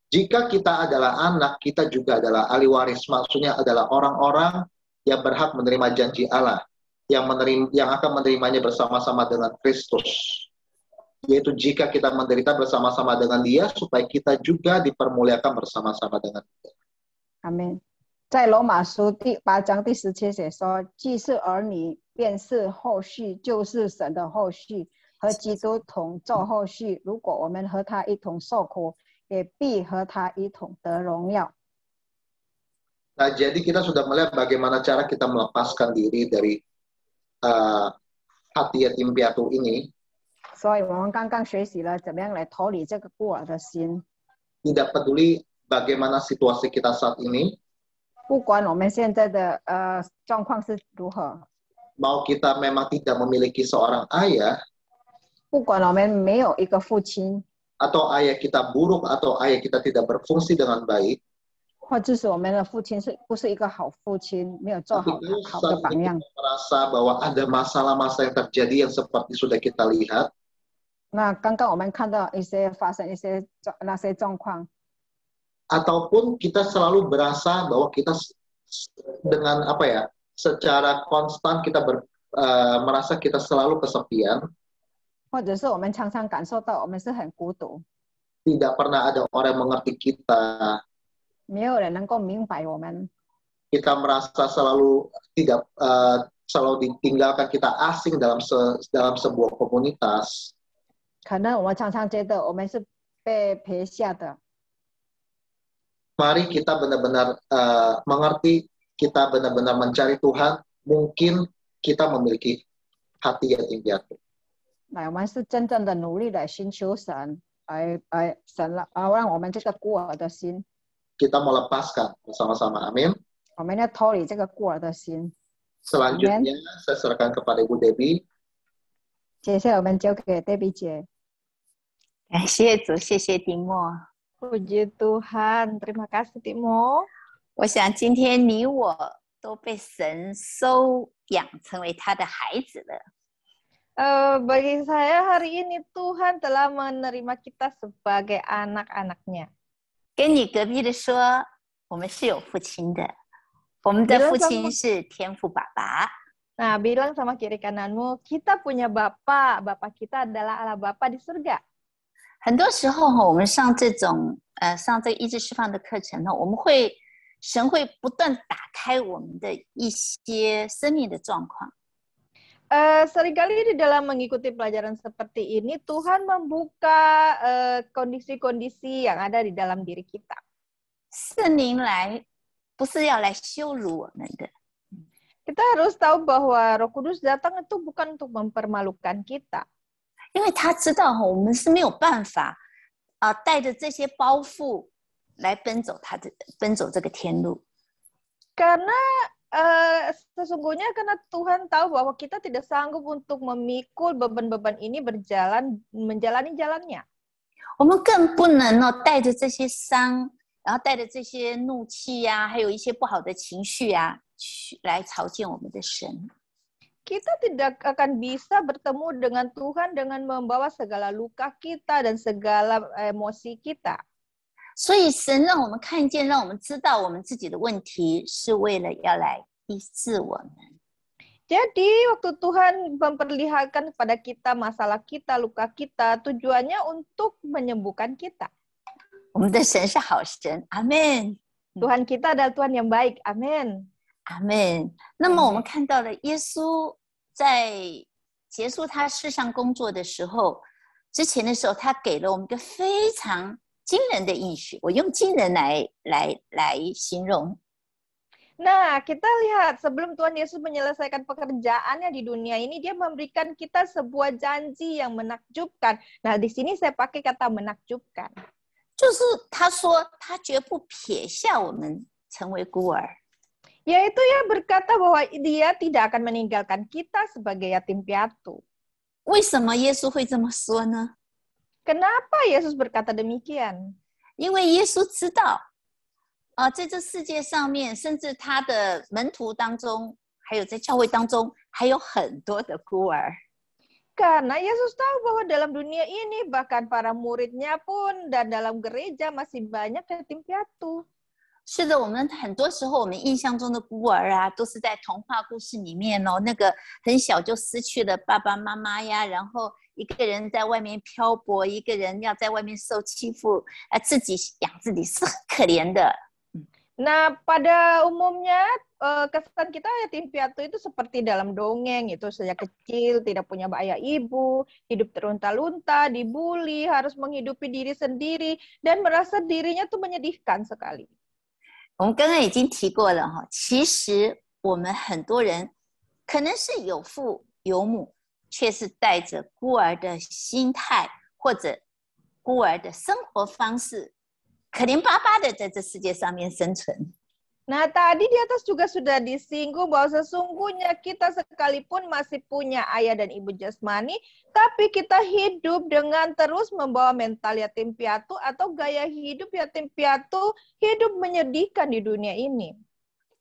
Jika kita adalah anak, kita juga adalah ahli waris. Maksudnya adalah orang-orang yang berhak menerima janji Allah, yang akan menerimanya bersama-sama dengan Kristus. Yaitu jika kita menderita bersama-sama dengan Dia, supaya kita juga dipermuliakan bersama-sama dengan Dia. 阿们。在罗马书第8章第17节说：“既是儿女，便是后续，就是神的后续，和基督同做后续。如果我们和他一同受苦，也必和他一同得荣耀。” Nah, jadi kita sudah melihat bagaimana cara kita melepaskan diri dari hati yatim piatu ini. 所以我们刚刚学习了怎么样来脱离这个孤儿的心。 Tidak peduli bagaimana situasi kita saat ini. 不管我们现在的状况是如何， Mau kita memang tidak memiliki seorang ayah, 不管我们没有一个父亲， atau ayah kita buruk, atau ayah kita tidak berfungsi dengan baik, 或者是我们的父亲不是一个好父亲，没有做好 tapi 好的 saat 榜 kita 样， merasa bahwa ada masalah-masalah yang terjadi yang seperti sudah kita lihat, 那刚刚我们看到发生那些状况， ataupun kita selalu berasa bahwa kita dengan secara konstan kita merasa kita selalu kesepian, 或者是我们常常感受到我们是很孤独， tidak pernah ada orang yang mengerti kita, 没有人能够明白我们， kita merasa selalu selalu ditinggalkan, kita asing dalam sebuah komunitas. 可能我们常常觉得我们是被撇下的。 Mari kita benar-benar mengerti, kita benar-benar mencari Tuhan, mungkin kita memiliki hati yatim piatu. 来，我们是真正的努力来寻求神，让我们这个孤儿的心， Kita mau lepaskan bersama-sama, amin. 我们要脱离这个孤儿的心。 Selanjutnya saya serahkan kepada Ibu Debbie. 接下来我们交给 Debbie 姐。感谢主，谢谢丁默。Puji Tuhan, terima kasih Timo. 我想今天你我都被神收养成为他的孩子了。Bagi saya hari ini Tuhan telah menerima kita sebagai anak-anaknya. 跟你隔壁的说，我们是有父亲的，我们的父亲是天父爸爸。 Nah, bilang sama kiri kananmu, kita punya Bapa, Bapa kita adalah Allah Bapa di surga. 很多时候我们上这种上这个医治释放的课程呢，神会不断打开我们的一些生命的状况。 Seringkali di dalam mengikuti pelajaran seperti ini, Tuhan membuka kondisi-kondisi yang ada di dalam diri kita. 圣灵来不是要来羞辱我们的， Kita harus tahu bahwa Roh Kudus datang itu bukan untuk mempermalukan kita. 因为他知道我们是没有办法带着这些包袱来奔走这个天路。 Karena sesungguhnya karena Tuhan tahu bahwa kita tidak sanggup untuk memikul beban-beban ini menjalani jalannya. 我们更不能带着这些伤，然后带着这些怒气呀，还有一些不好的情绪啊，来朝见我们的神。 Kita tidak akan bisa bertemu dengan Tuhan dengan membawa segala luka kita dan segala emosi kita. 所以神让我们看见，让我们知道我们自己的问题，是为了要来医治我们。 Jadi waktu Tuhan memperlihatkan kepada kita masalah kita, luka kita, tujuannya untuk menyembuhkan kita. 我们的神是好神，阿们。 Tuhan kita adalah Tuhan yang baik, amin. 阿们。那么我们看到了耶稣在结束他世上工作的时候，之前的时候，他给了我们一个非常惊人的应许。我用惊人来形容。 Nah, kita lihat sebelum Tuhan Yesus menyelesaikan pekerjaannya di dunia ini, dia memberikan kita sebuah janji yang menakjubkan. Nah, di sini saya pakai kata menakjubkan. 就是他说他绝不撇下我们成为孤儿。 Yaitu ia berkata bahwa dia tidak akan meninggalkan kita sebagai yatim piatu. 为什么耶稣会这么说呢？ Kenapa Yesus berkata demikian? 因为耶稣知道，在这世界上面，甚至他的门徒当中，还有在教会当中，还有很多的孤儿。 Karena Yesus tahu bahwa dalam dunia ini, bahkan para muridnya pun dan dalam gereja masih banyak yatim piatu. 是的，我们很多时候我们印象中的孤儿啊，都是在童话故事里面哦，那个很小就失去了爸爸妈妈呀，然后一个人在外面漂泊，一个人要在外面受欺负，自己养自己是很可怜的。 Nah, pada umumnya kesan kita yatim piatu itu seperti dalam dongeng, itu sejak kecil tidak punya ayah ibu, hidup terlunta-lunta, dibully, harus menghidupi diri sendiri dan merasa dirinya tuh menyedihkan sekali. 我们刚刚已经提过了哈，其实我们很多人可能是有父有母，却是带着孤儿的心态或者孤儿的生活方式，可怜巴巴的在这世界上面生存。 Nah, tadi di atas juga sudah disinggung bahwa sesungguhnya kita sekalipun masih punya ayah dan ibu jasmani, tapi kita hidup dengan terus membawa mental yatim piatu atau gaya hidup yatim piatu, hidup menyedihkan di dunia ini.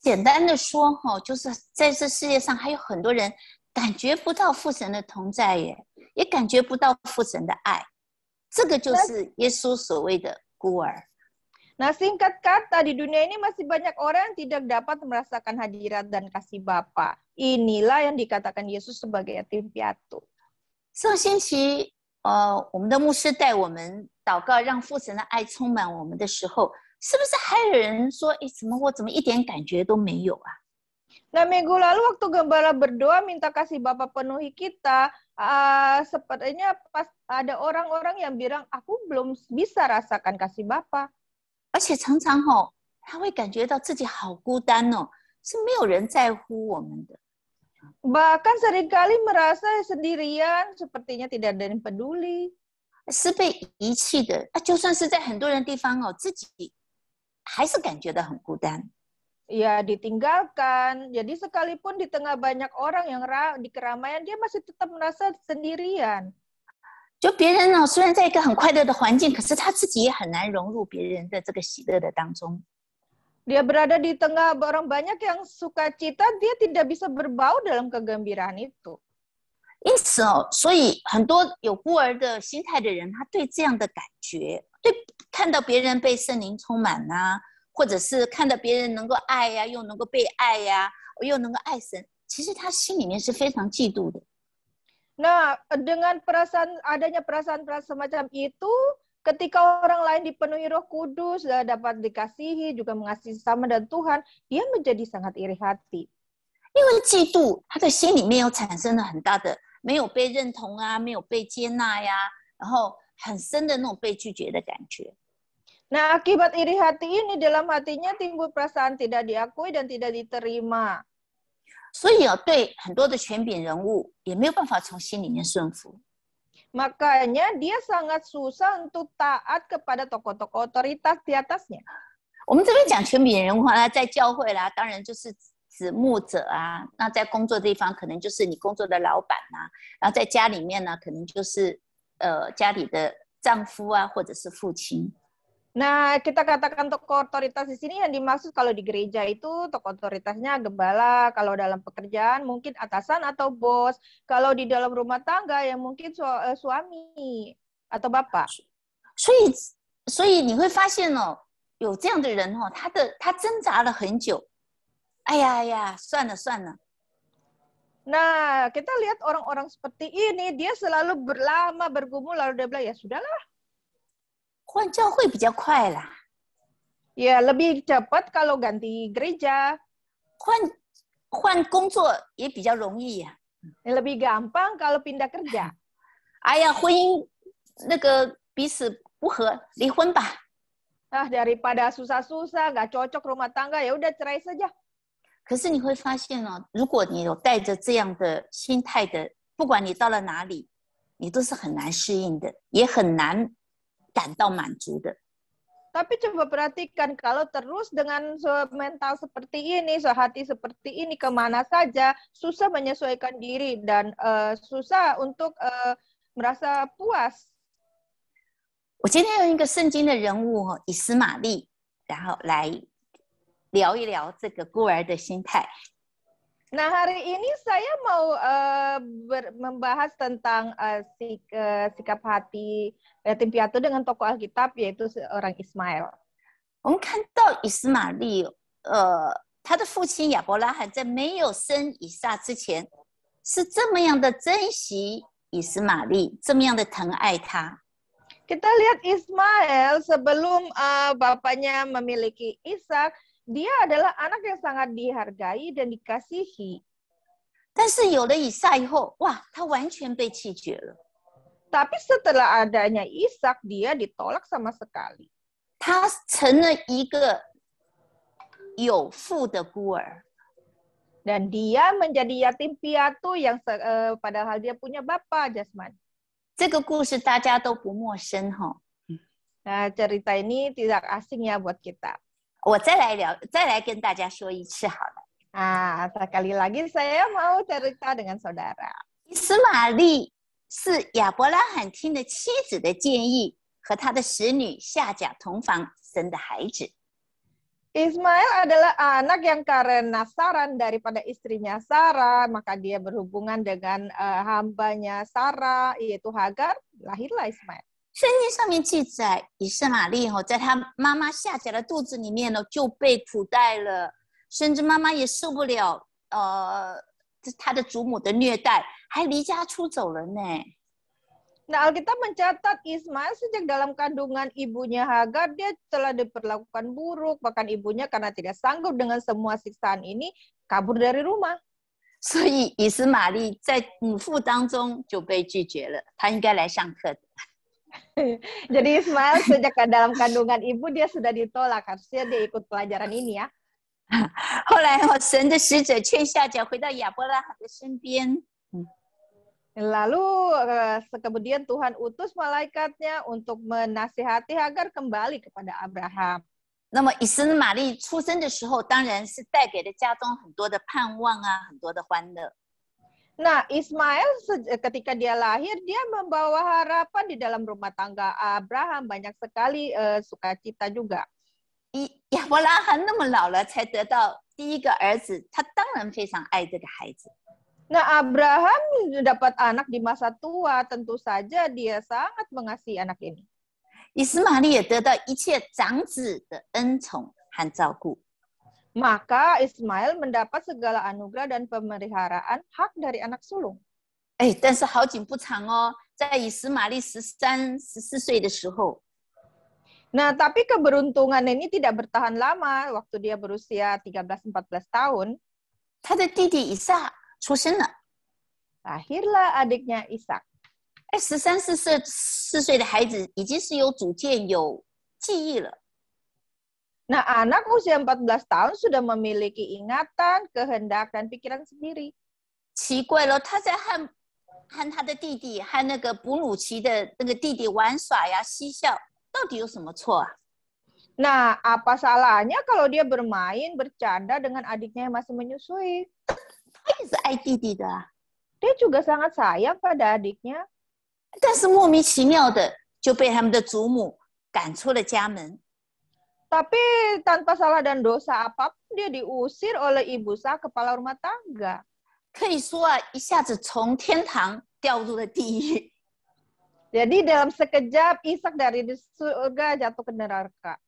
简单的说哈，就是在这世界上还有很多人感觉不到父神的同在耶，也感觉不到父神的爱，这个就是耶稣所谓的孤儿。 Nah, singkat kata, di dunia ini masih banyak orang yang tidak dapat merasakan hadirat dan kasih Bapa. Inilah yang dikatakan Yesus sebagai yatim piatu. 上星期，我们的牧师带我们祷告，让父神的爱充满我们的时候，是不是还有人说：“哎，我怎么一点感觉都没有啊？” Nah, minggu lalu waktu gembala berdoa minta kasih Bapa penuhi kita, sepertinya pas ada orang-orang yang bilang, aku belum bisa rasakan kasih Bapa. 而且常常他会感觉到自己好孤单哦，是没有人在乎我们的。 Bahkan seringkali merasa sendirian, sepertinya tidak ada yang peduli. 是被遗弃的，就算是在很多人地方自己还是感觉到很孤单。 Ya, ditinggalkan. Jadi sekalipun di tengah banyak orang yang di keramaian, dia masih tetap merasa sendirian. 就别人呢，虽然在一个很快乐的环境，可是他自己也很难融入别人的这个喜乐的当中。Dia berada di tengah orang banyak yang sukacita, dia tidak bisa berbaur dalam kegembiraan itu. 因此哦，所以很多有孤儿的心态的人，他对这样的感觉，对看到别人被圣灵充满啊，或者是看到别人能够爱呀，又能够被爱呀，又能够爱神，其实他心里面是非常嫉妒的。Nah, dengan adanya perasaan-perasaan semacam itu, ketika orang lain dipenuhi Roh Kudus, dapat dikasihi, juga mengasihi sesama dan Tuhan, dia menjadi sangat iri hati. 因为嫉妒，他的心里面又产生了很大的没有被认同啊，没有被接纳呀，然后很深的那种被拒绝的感觉。Nah, akibat iri hati ini dalam hatinya timbul perasaan tidak diakui dan tidak diterima. 所以啊，对很多的权柄人物也没有办法从心里面顺服。Makanya dia sangat susah untuk taat kepada tokoh-tokoh otoritas di atasnya. 我们这边讲权柄人物啊，在教会啦，当然就是指牧者啊，那在工作的地方可能就是你工作的老板啊，然后在家里面呢，可能就是家里的丈夫啊，或者是父亲。Nah, kita katakan tokoh otoritas di sini yang dimaksud kalau di gereja itu tokoh otoritasnya gembala, kalau dalam pekerjaan mungkin atasan atau bos, kalau di dalam rumah tangga yang mungkin suami atau bapak. 所以你会发现哦，有这样的人哦，他挣扎了很久，哎呀，算了。Nah, kita lihat orang-orang seperti ini, dia selalu berlama bergumul lalu dia bilang ya sudahlah. 换教会比较快啦。Ya, lebih cepat kalau ganti gereja. 换工作也比较容易呀。Lebih gampang kalau pindah kerja. 哎呀，婚姻那个彼此不合，离婚吧。Daripada susah-susah, nggak cocok rumah tangga, ya udah cerai saja. 可是你会发现哦，如果你有带着这样的心态的，不管你到了哪里，你都是很难适应的，也很难感到满足的。 Tapi coba perhatikan, kalau terus dengan mental seperti ini, hati seperti ini, kemana saja, susah menyesuaikan diri dan susah untuk merasa puas. 我今天用一个圣经的人物以斯玛利，然后来聊一聊这个孤儿的心态。 Nah, hari ini saya mau membahas tentang sikap hati yatim piatu dengan tokoh Alkitab, yaitu seorang Ismail. 我们看到以斯玛利，他的父亲亚伯拉罕在没有生以撒之前，是这么样的珍惜以斯玛利，这么样的疼爱他。 Kita lihat Ismail sebelum bapaknya memiliki Ishak, dia adalah anak yang sangat dihargai dan dikasihi. 但是有了以撒以后，哇，他完全被弃绝了。 Tapi setelah adanya Ishak, dia ditolak sama sekali. 他成了一个有父的孤儿。 Dan dia menjadi yatim piatu yang padahal dia punya bapa jasmani. 这个故事大家都不陌生哈。 Nah, cerita ini tidak asing ya buat kita. 我再来跟大家说一次好了。 Sekali lagi saya mau cerita dengan saudara. 以斯玛利是亚伯拉罕听了妻子的建议，和他的使女夏甲同房生的孩子。 Ismail adalah anak yang karena saran daripada istrinya Sarah, maka dia berhubungan dengan hambanya Sarah, yaitu Hagar, lahirlah Ismail. 圣经上面记载，以斯玛利在他妈妈夏甲的肚子里面就被苦待了，甚至妈妈也受不了他的祖母的虐待，还离家出走了呢。 Nah, Alkitab mencatat Ismail sejak dalam kandungan ibunya Hagar, dia telah diperlakukan buruk, bahkan ibunya karena tidak sanggup dengan semua siksaan ini, kabur dari rumah. 所以以斯玛利在母腹当中就被拒绝了，他应该来上课的。 Jadi Ismail sejak dalam kandungan ibu dia sudah ditolak, harusnya dia ikut pelajaran ini ya. 后来神的使者劝夏甲回到亚伯拉罕的身边。 Lalu kemudian Tuhan utus malaikatnya untuk menasihati Hagar kembali kepada Abraham. 那么以斯玛利出生的时候，当然是带给了家中很多的盼望啊，很多的欢乐。Nah, Ismail ketika dia lahir, dia membawa harapan di dalam rumah tangga Abraham, banyak sekali sukacita juga. 亚伯拉罕那么老了才得到第一个儿子，他当然非常爱这个孩子。 Nah, Abraham dapat anak di masa tua, tentu saja dia sangat mengasihi anak ini. 以斯玛利也得到一切长子的恩宠和照顾。 Maka Ismail mendapat segala anugerah dan pemeliharaan hak dari anak sulung. 哎，但是好景不长哦，在以斯玛利13、14岁的时候， Nah, tapi keberuntungan ini tidak bertahan lama. Waktu dia berusia 13-14 tahun, 他的弟弟以撒出生了。 lahirlah adiknya Ishak. 哎，13、14岁的孩子已经是有主见、有记忆了。 Nah, anak usia 14 tahun sudah memiliki ingatan, kehendak, dan pikiran sendiri. 奇怪了，他在和他的弟弟和那个哺乳期的那个弟弟玩耍呀、嬉笑，到底有什么错啊？ Nah, apa salahnya kalau dia bermain, bercanda dengan adiknya yang masih menyusui? 他也是爱弟弟的啊， Dia juga sangat sayang pada adiknya. 但是莫名其妙的就被他们的祖母赶出了家门。 Tapi tanpa salah dan dosa apapun, dia diusir oleh ibu sah kepala rumah tangga. 可以说啊，一下子从天堂掉入了地狱。 Jadi dalam sekejap Ishak dari surga jatuh ke neraka.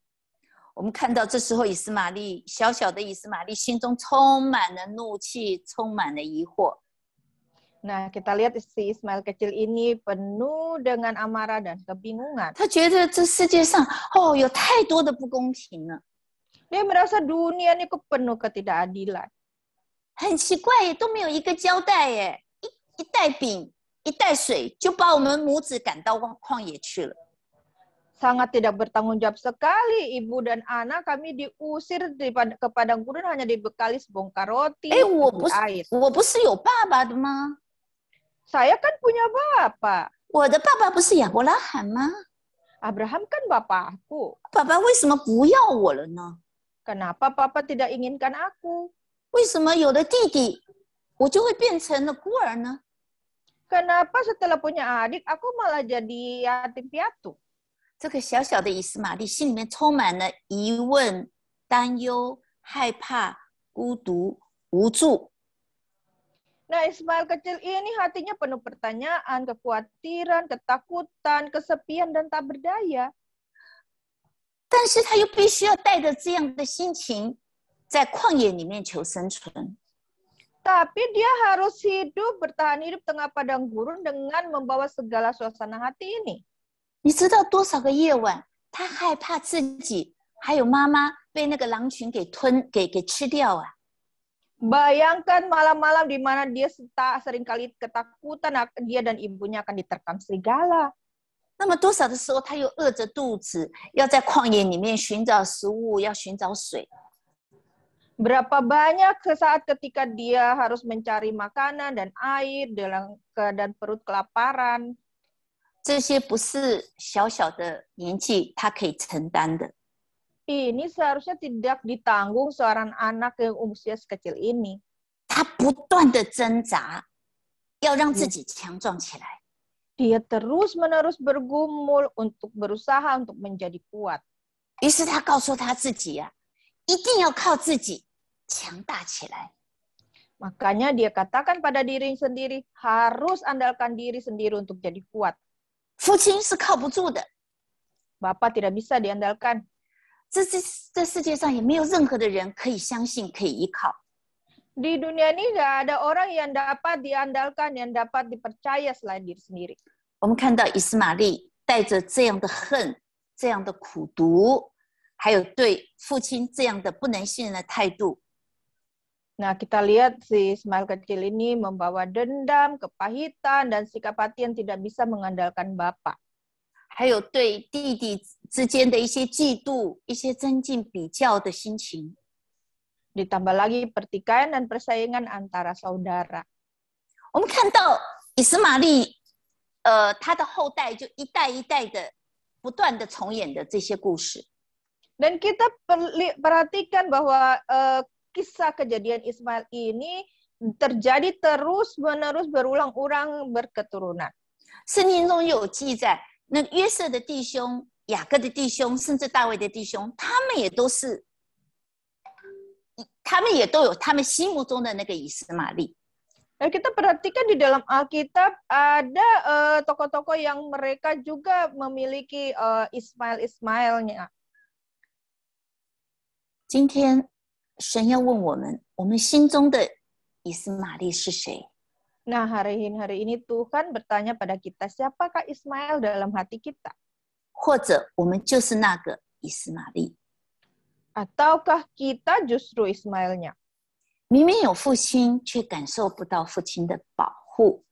我们看到这时候以斯玛利小小的以斯玛利心中充满了怒气，充满了疑惑。 Nah, kita lihat si Ismail kecil ini penuh dengan amarah dan kebingungan. 他觉得这世界上有太多的不公平了， Dia merasa dunia ini penuh ketidakadilan. 很奇怪耶，都没有一个交代耶，一袋饼一袋水就把我们母子赶到旷野去了。 Sangat tidak bertanggung jawab sekali, ibu dan anak kami diusir ke padang gurun hanya dibekali sebongkar roti, 哎，air. 我不是有爸爸的吗？ Saya kan punya bapak. 我的爸爸不是亚伯拉罕吗？ Abraham kan bapakku. 爸爸为什么不要我了呢？ Kenapa papa tidak inginkan aku? 为什么有了弟弟，我就会变成了孤儿呢？ Kenapa setelah punya adik, aku malah jadi yatim piatu? 这个小小的以斯玛利心里面充满了疑问、担忧、害怕、孤独、无助。 Nah, Ismail kecil ini hatinya penuh pertanyaan, kekhawatiran, ketakutan, kesepian, dan tak berdaya. 但是他又必须要带着这样的心情，在旷野里面求生存。 Tapi dia harus bertahan hidup tengah padang gurun dengan membawa segala suasana hati ini. 你知道多少个夜晚，他害怕自己还有妈妈被那个狼群给吃掉啊！ Bayangkan malam-malam di mana dia seringkali ketakutan dia dan ibunya akan diterkam serigala. 那么多少的时候，他又饿着肚子，要在旷野里面寻找食物，要寻找水。 Berapa banyak saat ketika dia harus mencari makanan dan air dalam keadaan perut kelaparan. 这些不是小小的年纪他可以承担的。 Ini seharusnya tidak ditanggung seorang anak yang usia sekecil ini. 他不断的挣扎，要让自己强壮起来。 Dia terus-menerus bergumul untuk berusaha untuk menjadi kuat. 于是他告诉他自己呀，一定要靠自己强大起来。 Makanya dia katakan pada diri sendiri, harus andalkan diri sendiri untuk jadi kuat. 父亲是靠不住的， Bapak tidak bisa diandalkan. 这世界上也没有任何的人可以相信、可以依靠。 Di dunia ini nggak ada orang yang dapat diandalkan, yang dapat dipercaya selain diri sendiri. 我们看到以斯玛利带着这样的恨、这样的苦毒，还有对父亲这样的不能信任的态度。 Nah, kita lihat si Ismail kecil ini membawa dendam, kepahitan, dan sikap hati yang tidak bisa mengandalkan bapak. 还有对弟弟之间的一些嫉妒、一些增进比较的心情。 Ditambah lagi pertikaian dan persaingan antara saudara. 我们看到以斯玛利，他的后代就一代一代的不断的重演的这些故事。 Dan kita perhatikan bahwa kisah kejadian Ismail ini terjadi terus-menerus berulang-ulang berketurunan. 圣经中有记载，那约瑟的弟兄、雅各的弟兄，甚至大卫的弟兄，他们也都有他们心目中的那个以斯玛利。 Nah, kita perhatikan di dalam Alkitab ada tokoh-tokoh yang mereka juga memiliki Ismail-Ismailnya. 今天神要问我们，我们心中的以斯玛利是谁？ Nah, hari ini Tuhan bertanya pada kita, siapakah Ismail dalam hati kita? 或者我们就是那个以斯玛利？ Ataukah kita justru Ismailnya? 明明有父亲，却感受不到父亲的保护。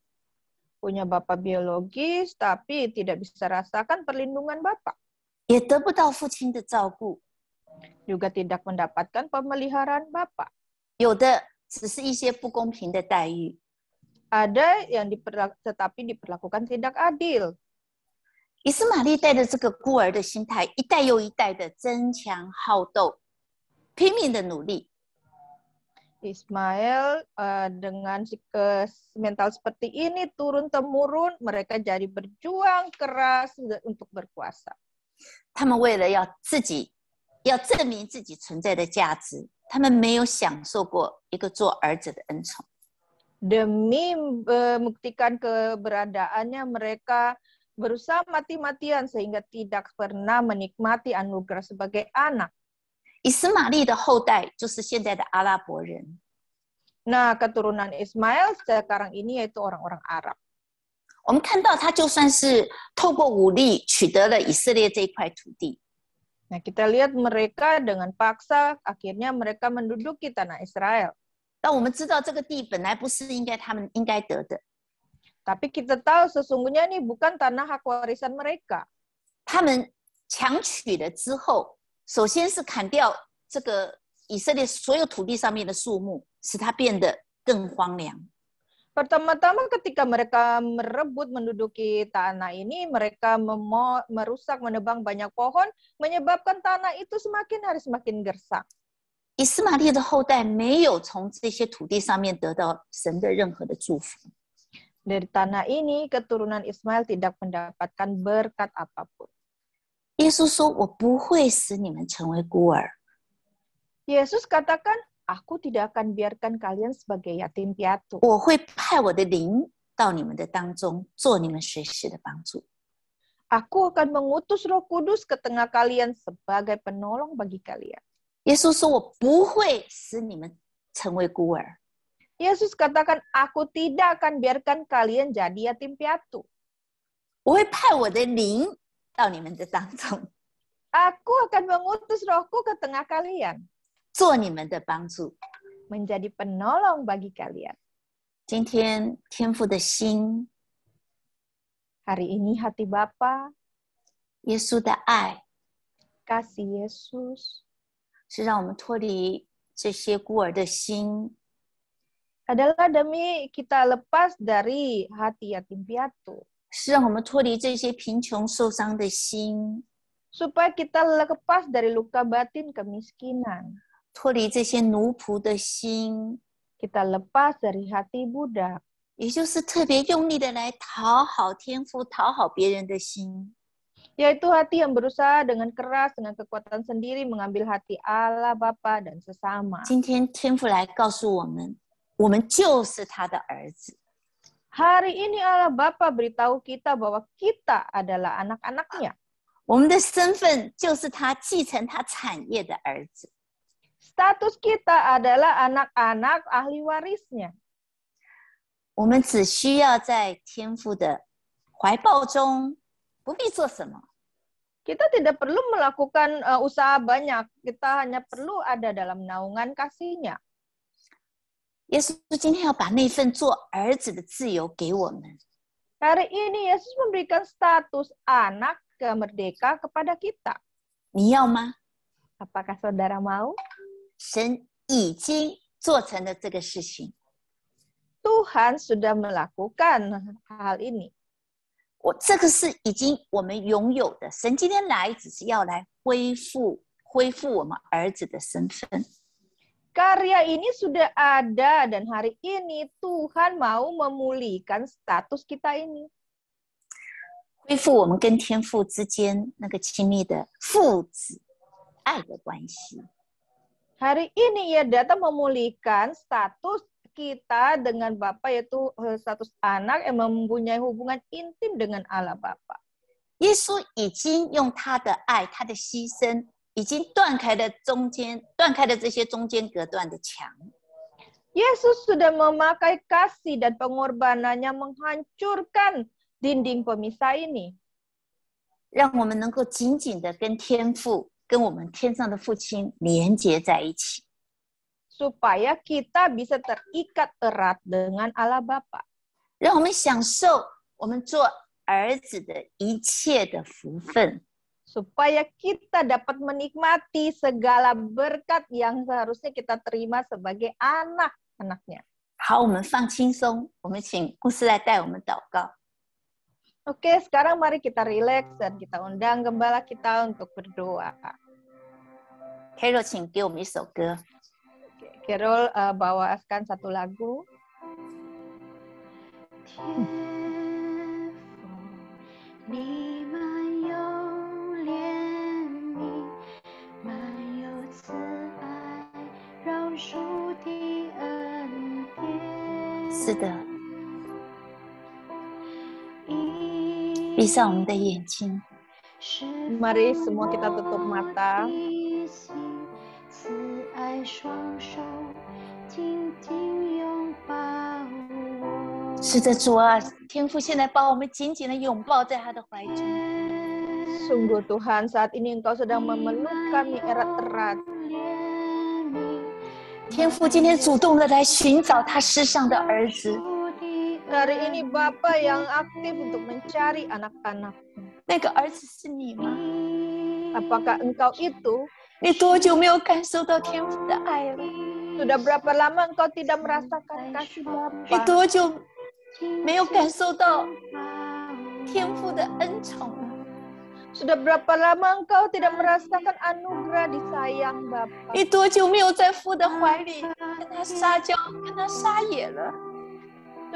Punya bapak biologis, tapi tidak bisa rasakan perlindungan bapak. 也得不到父亲的照顾， Juga tidak mendapatkan pemeliharaan bapak. 有的只是一些不公平的待遇。 Ada yang tetapi diperlakukan tidak adil. 以斯玛利带着这个孤儿的心态，一代又一代的争强好斗，拼命的努力。 Ismail dengan mental seperti ini turun-temurun, mereka jadi berjuang keras untuk berkuasa. 他们为了要证明自己存在的价值，他们没有享受过一个做儿子的恩宠。 Demi membuktikan keberadaannya, mereka berusaha mati-matian sehingga tidak pernah menikmati anugerah sebagai anak. 以斯玛利的后代就是现在的阿拉伯人。 Nah, keturunan Ismail sekarang ini yaitu orang-orang Arab. 我们看到他就算是透过武力取得了以色列这一块土地， Nah, kita lihat mereka dengan paksa, akhirnya mereka menduduki tanah Israel. 但我们知道这个地本来不是他们应该得的， Tapi kita tahu sesungguhnya ini bukan tanah hak warisan mereka. 他们强取了之后，首先是砍掉这个以色列所有土地上面的树木，使它变得更荒凉。 Pertama-tama ketika mereka merebut menduduki tanah ini, mereka merusak, menebang banyak pohon, menyebabkan tanah itu semakin hari semakin gersang. 以斯玛利的后代没有从这些土地上面得到神的任何的祝福。 Dari tanah ini, keturunan Ismail tidak mendapatkan berkat apapun. 耶稣说：“我不会使你们成为孤儿。” Yesus katakan, aku tidak akan biarkan kalian sebagai yatim piatu. 我会派我的灵到你们的当中，做你们随时的帮助。 Aku akan mengutus Roh Kudus ke tengah kalian sebagai penolong bagi kalian. 耶稣说：“我不会使你们成为孤儿。” Yesus katakan, aku tidak akan biarkan kalian jadi yatim piatu. 我会派我的灵到你们的当中， Aku akan mengutus rohku ke tengah kalian. 做你们的帮助。 Menjadi penolong bagi kalian. 今天天父的心， Hari ini hati Bapa, 耶稣的爱， kasih Yesus, 是让我们脱离这些孤儿的心， adalah demi kita lepas dari hati yatim piatu. 是让我们脱离这些贫穷受伤的心， Supaya kita lepas dari luka batin kemiskinan. 脱离这些奴仆的心， Kita lepas dari hati budak. 也就是特别用力的来讨好天父、讨好别人的心。 Yaitu hati yang berusaha dengan keras, dengan kekuatan sendiri mengambil hati Allah, Bapa, dan sesama. 今天天父来告诉我们，我们就是他的儿子。 Hari ini Allah Bapa beritahu kita bahwa kita adalah anak-anaknya. 我们的身份就是他继承他产业的儿子。 Status kita adalah anak-anak ahli warisnya. 我们只需要在天父的怀抱中，不必做什么， Kita tidak perlu melakukan usaha banyak. Kita hanya perlu ada dalam naungan kasih-Nya. 耶稣今天要把那份做儿子的自由给我们。 Hari ini Yesus memberikan status anak merdeka kepada kita. 你要吗？ Apakah saudara mau? 神已经做成了这个事情。 Tuhan sudah melakukan hal ini. 这个是已经我们拥有的。神今天来只是要来恢复我们儿子的身份。Karya ini sudah ada dan hari ini Tuhan mau memulihkan status kita ini. 恢复我们跟天父之间那个亲密的父子爱的关系。 Hari ini ia datang memulihkan status kita dengan Bapa, yaitu status anak yang mempunyai hubungan intim dengan Allah Bapa. 耶稣已经用他的爱、他的牺牲，已经断开了这些中间隔断的墙。 Yesus sudah memakai kasih dan pengorbanannya menghancurkan dinding pemisah ini. 让我们能够紧紧的跟天父、跟我们天上的父亲连结在一起。 Supaya kita bisa terikat erat dengan Allah Bapa. 让我们享受我们做儿子的一切的福分。 Supaya kita dapat menikmati segala berkat yang seharusnya kita terima sebagai anak-anaknya. 好，我们放轻松，我们请牧师来带我们祷告。 Oke, sekarang mari kita rileks dan kita undang gembala kita untuk berdoa. Carol， 请给我们一首歌。 Carol bawakan satu lagu. 你满有怜悯，满有慈爱，饶恕的恩典。是的，闭上我们的眼睛。 Mari semua kita tutup mata. 慈爱双手紧紧拥抱我。 是的，主啊，天父现在把我们紧紧的拥抱在他的怀中。 Sungguh Tuhan, saat ini Engkau sedang memeluk kami erat-erat. 天父今天主动的来寻找他失丧的儿子。 Hari ini Bapa yang aktif untuk mencari anak-anak. 那个儿子是你吗？ Apakah Engkau itu? 你多久没有感受到天父的爱了？ Sudah berapa lama Engkau tidak merasakan kasih 你 Bapa? 多久没有感受到天父的恩宠了？ Sudah berapa lama Engkau tidak merasakan anugerah disayang Bapa? 你多久没有在父的怀里跟他撒娇、跟他撒野了？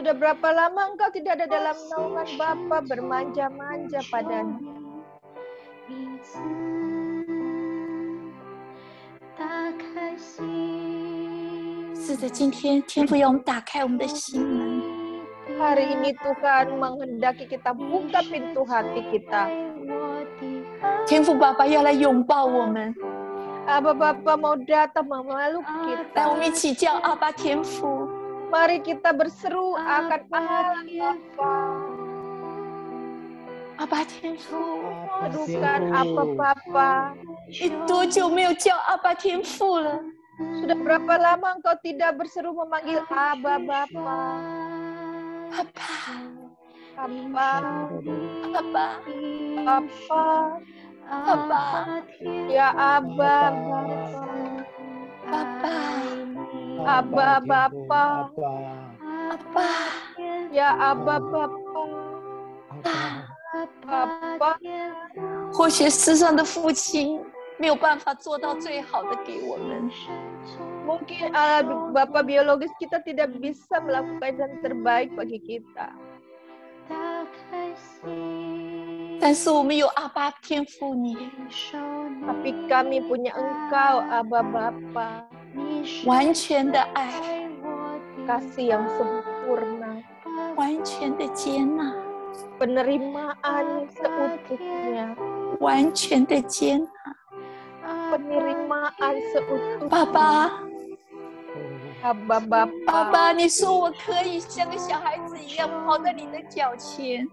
Sudah berapa lama Engkau tidak ada dalam naungan Bapa bermanja-manja padanya? 是的，今天天父要我们打开我们的心门。 Hari ini Tuhan menghendaki kita buka pintu hati kita. 天父爸爸要来拥抱我们， Abah Bapa mau datang memeluk 来，我 kita. 们一起叫阿爸天父。 Mari kita berseru akan Allah Bapa. 阿爸天父， Serukan apa Bapa? 你多久没有叫阿爸天父了？ Sudah berapa lama Engkau tidak berseru memanggil Abah Bapa? 阿爸， Bapa, 阿爸， Bapa, 阿爸， ya Abah Bapa. 爸爸， Abah Bapa, 阿爸， ya Abah Bapa. Bapa, 或许世上的父亲没有办法做到最好的给我们， mungkin Bapa biologis kita tidak bisa melakukan yang terbaik bagi kita. 但是我们有阿爸天父你， Tapi kami punya Engkau, Abah Bapa. 完全的爱， Kasih yang sempurna. 完全的接纳， Penerimaan seutuhnya. 完全的接纳。 Penerimaan seutuhnya. 爸爸， Abah 爸 Bapa. 爸，你说我可以像个小孩子一样跑在你的脚前，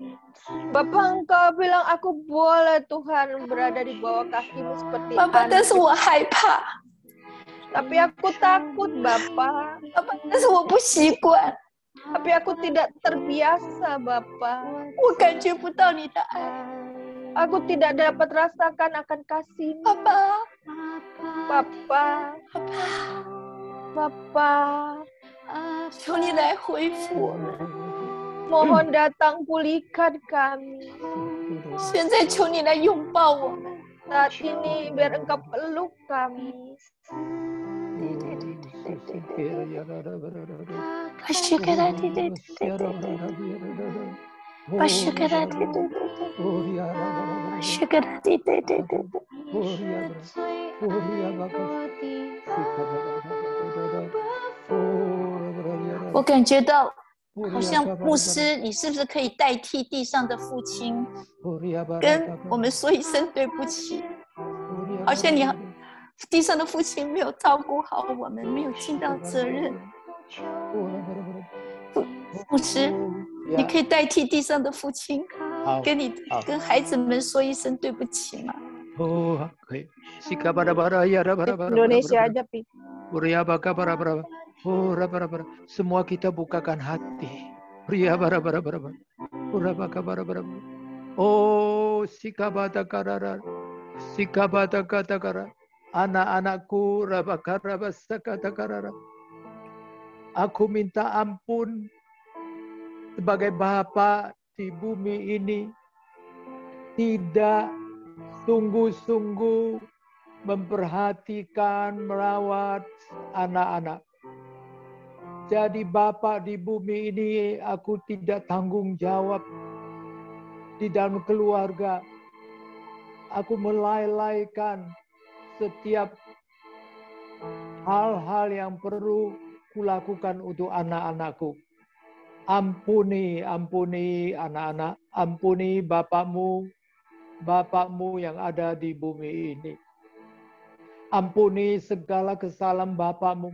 Bapa, Engkau bilang aku boleh Tuhan berada di bawah kakimu seperti 爸爸，但 anak. 是我害怕， Tapi aku takut Bapa. 爸爸，但是我不习惯， Tapi aku tidak terbiasa Bapa. 我感觉不到你的爱， Aku tidak dapat rasakan akan kasih-Mu. 爸爸， Bapa, 爸爸， Bapa. 求你来恢复我们， Mohon datang pulihkan kami. 现在求你来拥抱我们， Saat ini biar Engkau peluk kami. 我感觉到好像牧师，你是不是可以代替地上的父亲，跟我们说一声对不起？好像你地上的父亲没有照顾好我们，没有尽到责任。牧师，你可以代替地上的父亲，跟孩子们说一声对不起吗？可以。Indonesia aja, Pi. Semua kita bukakan hati. Oh, sikabata karara, sikabata kata kara, anak-anakku rabakara kata karara. Aku minta ampun sebagai Bapa di bumi ini tidak sungguh-sungguh memperhatikan, merawat anak-anak. Jadi Bapa di bumi ini aku tidak tanggung jawab di dalam keluarga. Aku melalaikan setiap hal-hal yang perlu kulakukan untuk anak-anakku. Ampuni, ampuni anak-anak, ampuni Bapakmu yang ada di bumi ini. Ampuni segala kesalahan Bapakmu.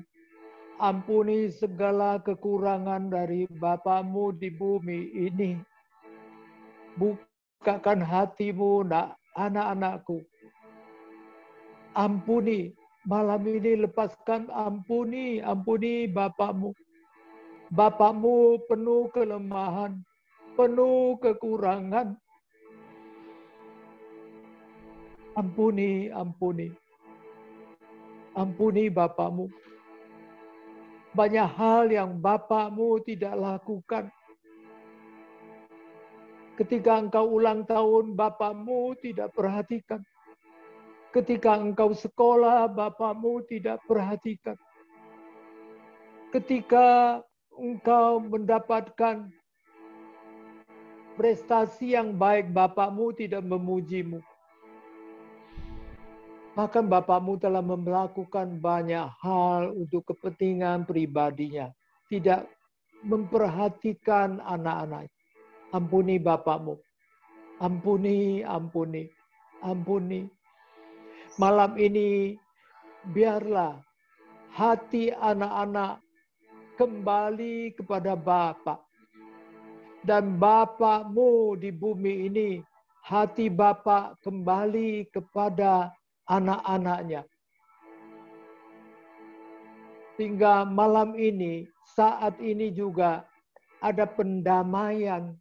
Ampuni segala kekurangan dari Bapakmu di bumi ini. Bukakan hatimu, nak, anak-anakku. Ampuni, malam ini lepaskan, ampuni Bapakmu. Bapakmu penuh kelemahan, penuh kekurangan. Ampuni, ampuni. Ampuni Bapakmu. Banyak hal yang Bapakmu tidak lakukan. Ketika engkau ulang tahun, Bapakmu tidak perhatikan. Ketika engkau sekolah, Bapakmu tidak perhatikan. Ketika engkau mendapatkan prestasi yang baik, Bapakmu tidak memujimu. Bahkan Bapakmu telah melakukan banyak hal untuk kepentingan pribadinya. Tidak memperhatikan anak-anak. Ampuni Bapakmu. Ampuni, ampuni, ampuni. Malam ini biarlah hati anak-anak kembali kepada Bapa. Dan Bapakmu di bumi ini, hati Bapa kembali kepada anak-anaknya. Sehingga malam ini, saat ini juga ada pendamaian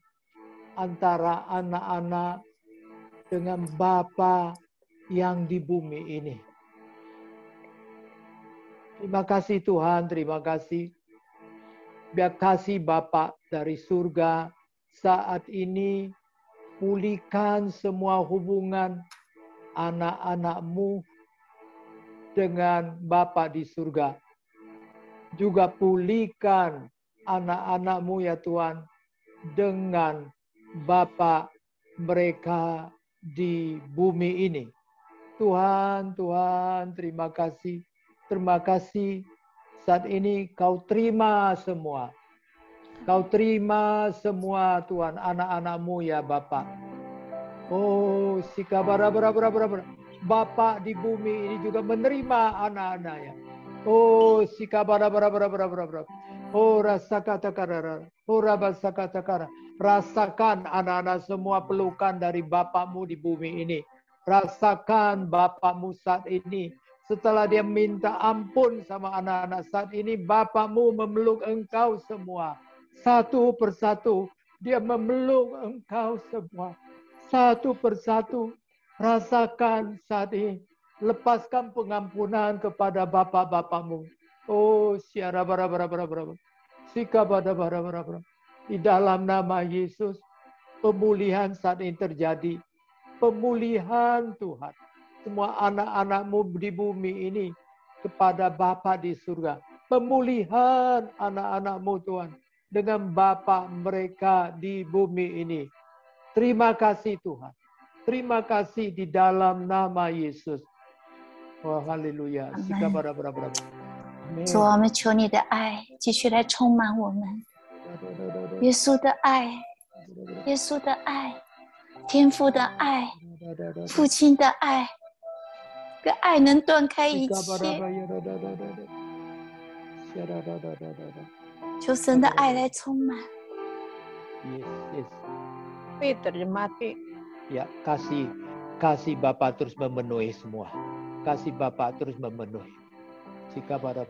antara anak-anak dengan Bapa yang di bumi ini. Terima kasih Tuhan, terima kasih. Biar kasih Bapa dari surga saat ini pulihkan semua hubungan anak-anak-Mu dengan Bapa di surga. Juga pulihkan anak-anak-Mu ya Tuhan dengan Bapa mereka di bumi ini. Tuhan, Tuhan, terima kasih. Terima kasih. Saat ini Kau terima semua. Kau terima semua Tuhan anak-anak-Mu ya Bapa. Oh, sikabara bara. Bapa di bumi ini juga menerima anak-anaknya. Oh, sikabara bara. Oh, rasakatakara. Oh, rabasakatakara. Rasakan anak-anak semua pelukan dari Bapakmu di bumi ini. Rasakan Bapakmu saat ini. Setelah dia minta ampun sama anak-anak saat ini, Bapakmu memeluk engkau semua. Satu persatu, dia memeluk engkau semua. Satu persatu, rasakan saat ini. Lepaskan pengampunan kepada Bapak-Bapakmu. Oh, siara bara. Sika bara. Di dalam nama Yesus, pemulihan saat ini terjadi. Pemulihan Tuhan. Semua anak-anak-Mu di bumi ini kepada Bapa di surga. pemulihan anak-anak-Mu Tuhan. Dengan Bapa mereka di bumi ini. Terima kasih Tuhan. Terima kasih di dalam nama Yesus. Oh, haleluya. Amin. 主，我们求你的爱继续来充满我们。耶稣的爱，耶稣的爱，天父的爱，父亲的爱，这爱能断开一切。求神的爱来充满。 Yes. Peter mati. Ya, kasih Bapa terus memenuhi semua. Kasih Bapa terus memenuhi. Jika pada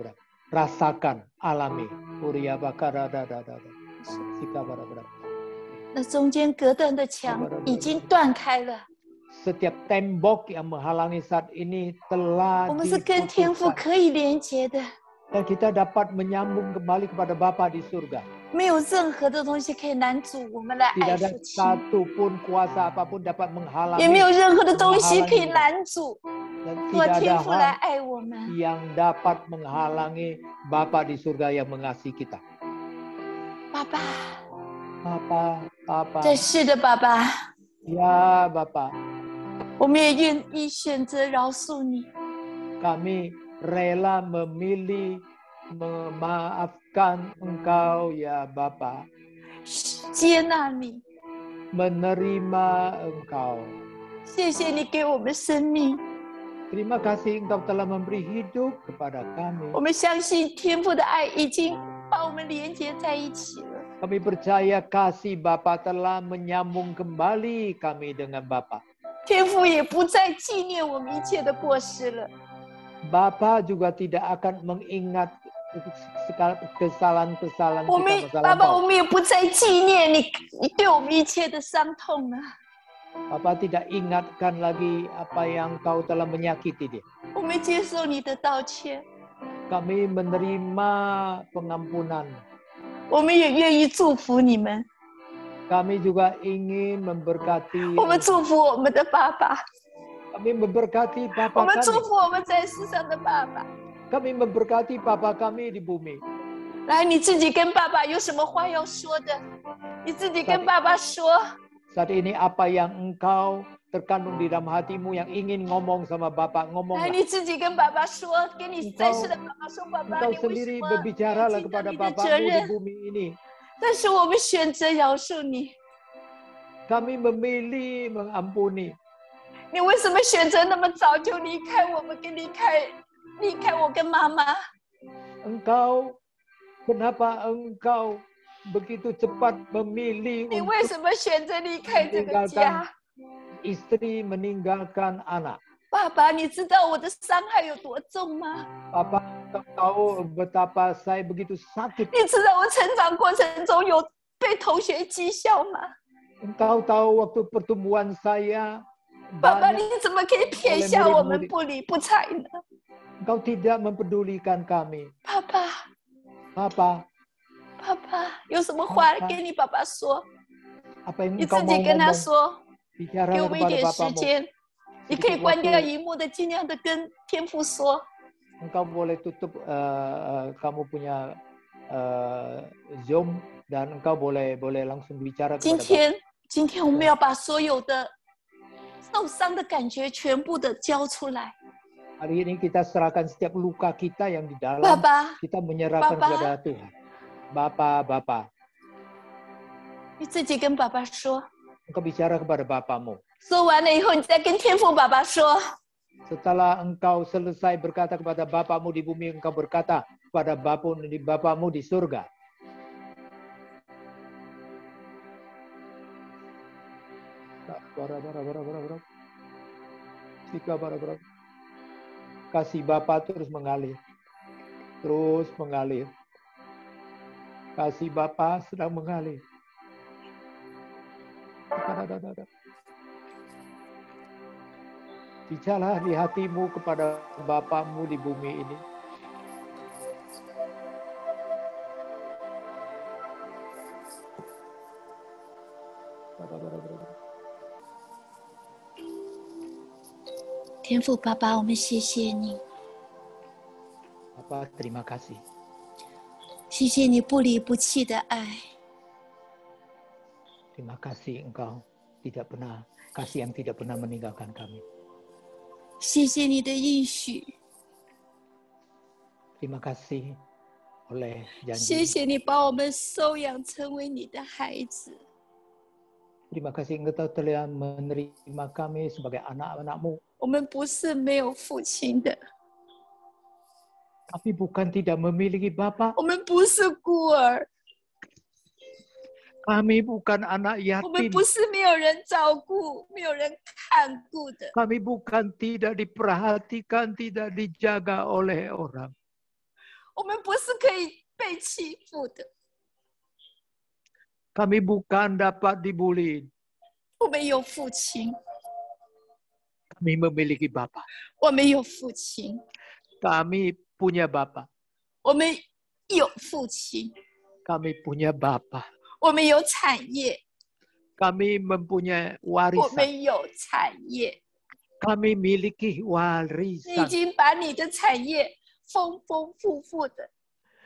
rasakan, alami. Uria bakara da. Jika pada 那中间隔断的墙已经断开了。 Setiap tembok yang menghalangi saat ini telah 我们是跟天父 diputuskan. 可以连接的， Dan kita dapat menyambung kembali kepada Bapa di surga. 没有任何的东西可以拦阻我们来 Tidak 爱 ada 父亲， satu pun kuasa apapun dapat menghalangi. 也没有任何的东西可以拦阻 Dan 做 tidak 天 ada 父来 hal 爱我们。 yang dapat menghalangi Bapa di surga yang mengasihi kita. 爸爸， Papa. 在世的爸爸， Ya Bapa, 我们也愿意选择饶恕你。 kami rela memilih memaafkan Engkau ya Bapa, 接纳你， menerima Engkau. 谢谢你给我们生命。 Terima kasih Engkau telah memberi hidup kepada kami. 我们相信天父的爱已经把我们连接在一起了。 Kami percaya kasih Bapa telah menyambung kembali kami dengan Bapa. 天父也不再纪念我们一切的过失了。 Bapa juga tidak akan mengingat kesalahan-kesalahan 我 kita 们 masa 爸爸， lampau. 我们也不再纪念你对我们一切的伤痛了。 Bapa tidak ingatkan lagi apa yang Kau telah menyakiti dia. 我们接受你的道歉， Kami menerima pengampunan. 我们也愿意祝福你们。 Kami juga ingin memberkati. 我们祝福我们的爸爸， Kami memberkati 我 Bapa 们祝 kami. 福我们在世上的爸爸。 Kami memberkati Bapa kami di bumi. 来，你自己跟爸爸有什么话要说的？你自己跟爸爸说。 Saat ini apa yang Engkau terkandung di dalam hatimu yang ingin ngomong sama Bapa, 来， ngomonglah. 你自己跟爸爸说，跟你在世的爸爸说，爸爸， Engkau 你为什 sendiri 么 berbicaralah 尽到 kepada 你的责 Bapamu di 任？ bumi ini. 但是我们选择饶恕你， Kami memilih mengampuni. 你为什么选择那么早就离开我们，跟离开我跟妈妈？ Kenapa Engkau begitu cepat memilih 你 untuk 为什么选择离开这个家？ istri meninggalkan anak? 爸爸，你知道我的伤害有多重吗？ Papa, Engkau tahu betapa saya begitu sakit. 你知道我成长过程中有被同学讥笑吗？ Engkau tahu waktu pertumbuhan saya 爸爸，你 banyak 怎么可以撇下我们不理不睬呢？ Engkau tidak mempedulikan kami. 爸爸， Papa, 爸爸，有什么话跟你爸爸说？ apa yang 你 Engkau 自 mau 己跟他 ngomong? 说，给 Bicaralah 我们一 kepada 点时 Bapamu. 间。你可以关掉荧幕的，尽量的跟天父说。 Engkau boleh tutup kamu punya Zoom dan engkau boleh langsung bicara 今 kepada 天，今天我们要把所有的受伤的感觉全部的交出来。 Hari ini kita serahkan setiap luka kita yang di 爸 dalam, 爸， kita menyerahkan Bapa. kepada Tuhan. Bapa, 你自己跟爸爸说， engkau bicara kepada Bapamu. 说完了以后，你再跟天父爸爸说。 Setelah engkau selesai berkata kepada Bapamu di bumi, engkau berkata kepada Bapamu di surga. Kasih Bapa terus mengalir. Terus mengalir. Kasih Bapa sedang mengalir. Bicaralah di hatimu kepada Bapamu di bumi ini.天父爸爸，我们谢谢你， Bapa, terima kasih. 谢谢你不离不弃的爱， Terima kasih Engkau tidak pernah, kasih yang tidak pernah meninggalkan kami. 谢谢你的应许， Terima kasih oleh 谢 janji. 谢你把我们收养成为你的孩子。 Terima kasih Engkau telah menerima kami sebagai anak-anak-Mu. 我们不是没有父亲的， Kami bukan tidak memiliki Bapa. 我们不是孤儿， Kami bukan anak 我们 yatim. 不是没有人照顾、没有人看顾的， Kami bukan tidak diperhatikan, tidak dijaga oleh orang. 我们不是可以被欺负的， Kami bukan dapat dibuli. 我们有父亲， Kami memiliki Bapa. 我们有父亲， Kami punya Bapa. 我们有父亲， Kami punya Bapa. 我们有产业， Kami mempunyai 我 warisan. 们有产业。 Kami miliki 你已 warisan. 经把你的产业丰丰富富的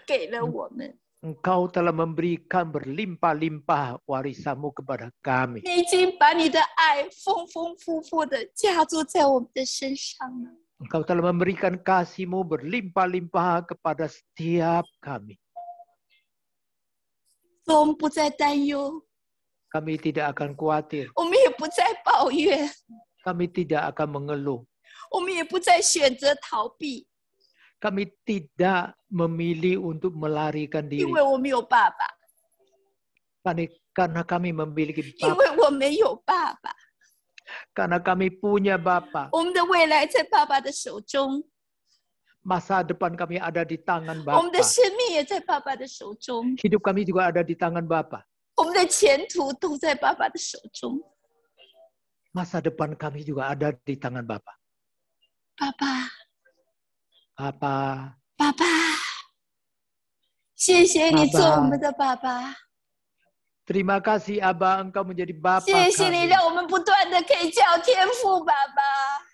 给了我们， Engkau telah memberikan berlimpah-limpah warisanmu kepada kami. 你已经把你的爱丰丰富富的加注在我们的身上了。 Engkau telah memberikan kasih-Mu berlimpah-limpah kepada setiap kami. 所以我们不再担忧， Kami tidak akan khawatir. 我们也不再抱怨， Kami tidak akan mengeluh. 我们也不再选择逃避， Kami tidak memilih untuk melarikan 因 diri. 为我们有爸爸， Karena kami memiliki 因 Bapa. 为我们有爸爸， Karena kami punya Bapa. 我们的未来在爸爸的手中， Masa depan kami ada di tangan 我们的 Bapa. 生命也在爸爸的手中， Hidup kami juga ada di tangan Bapa. 我们的前途都在爸爸的手中。 Masa depan kami juga ada di tangan Bapa. 爸爸， Bapa, 爸爸，谢谢你做我们的爸爸， terima kasih Abah, Engkau menjadi Bapa 谢谢你 kami. 让我们不断的可以叫天父爸爸。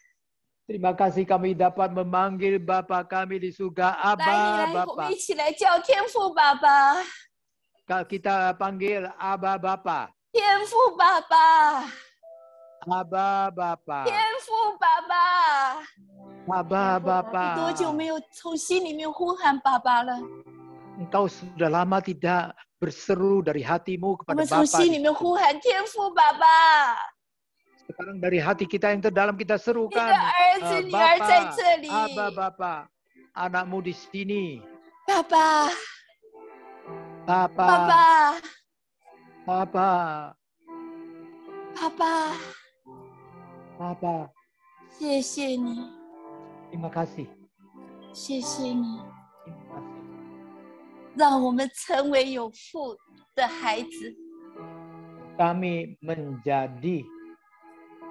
Terima kasih kami dapat memanggil Bapa kami di surga, 来，你 Abah 来，我们 Bapa. 一起来叫天父爸爸， Kita panggil Abah Bapa. 天父爸爸， Abah Bapa. 天父爸爸。 Abah 你多久 Bapa. 没有从心里面呼喊爸爸了？ Engkau sudah lama tidak berseru dari hatimu 我 kepada 们从 Bapa. 心里面呼喊天父爸爸， Sekarang dari hati kita yang terdalam kita 你的 serukan, 儿子、女儿在 Bapa, 这里， Abah Bapa, anakmu di sini. 爸爸， Bapa, 爸爸， Bapa, 爸爸， Bapa. 谢谢你， Terima kasih. 谢谢你， Terima kasih. 让我们成为有父的孩子。 Kami menjadi 谢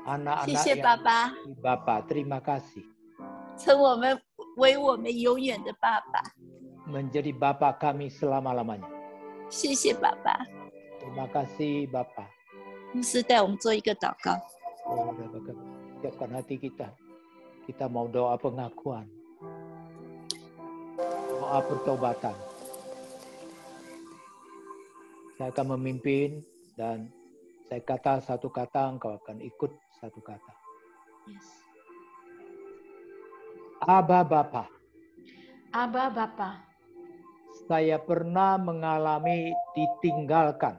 anak-anak 谢 yang 爸爸， di Bapa. Terima kasih. 为我们永远的爸爸。 Menjadi Bapa kami selama-lamanya. 谢谢爸爸。 Terima kasih Bapa. 牧师带我们做一个祷告。 Siapkan hati kita. Kita mau doa pengakuan. Doa pertobatan. Saya akan memimpin dan saya kata satu kata, engkau akan ikut satu kata. Yes. Abah Bapa, Aba Bapa, saya pernah mengalami ditinggalkan,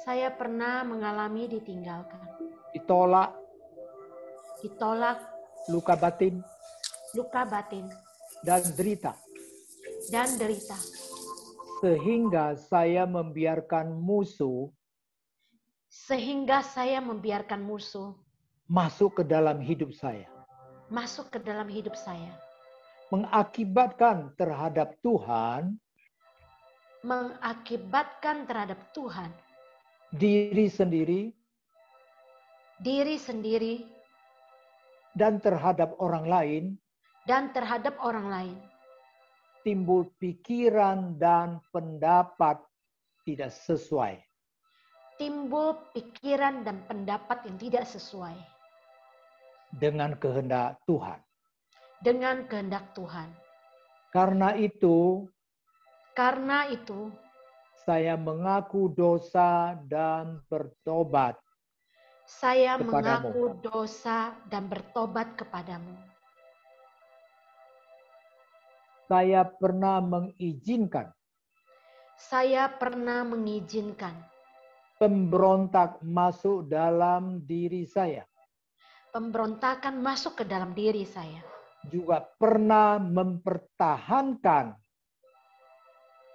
saya pernah mengalami ditinggalkan, ditolak, ditolak, luka batin, luka batin, dan derita. dan derita. Sehingga saya membiarkan musuh Sehingga saya membiarkan musuh masuk ke dalam hidup saya. masuk ke dalam hidup saya. Mengakibatkan terhadap Tuhan, Mengakibatkan terhadap Tuhan, diri sendiri, diri sendiri, dan terhadap orang lain, dan terhadap orang lain. timbul pikiran dan pendapat tidak sesuai Timbul pikiran dan pendapat yang tidak sesuai dengan kehendak Tuhan. dengan kehendak Tuhan. Karena itu, Karena itu, saya mengaku dosa dan bertobat. saya Kepadamu. mengaku dosa dan bertobat kepadamu. Saya pernah mengizinkan Saya pernah mengizinkan pemberontak masuk dalam diri saya. pemberontakan masuk ke dalam diri saya.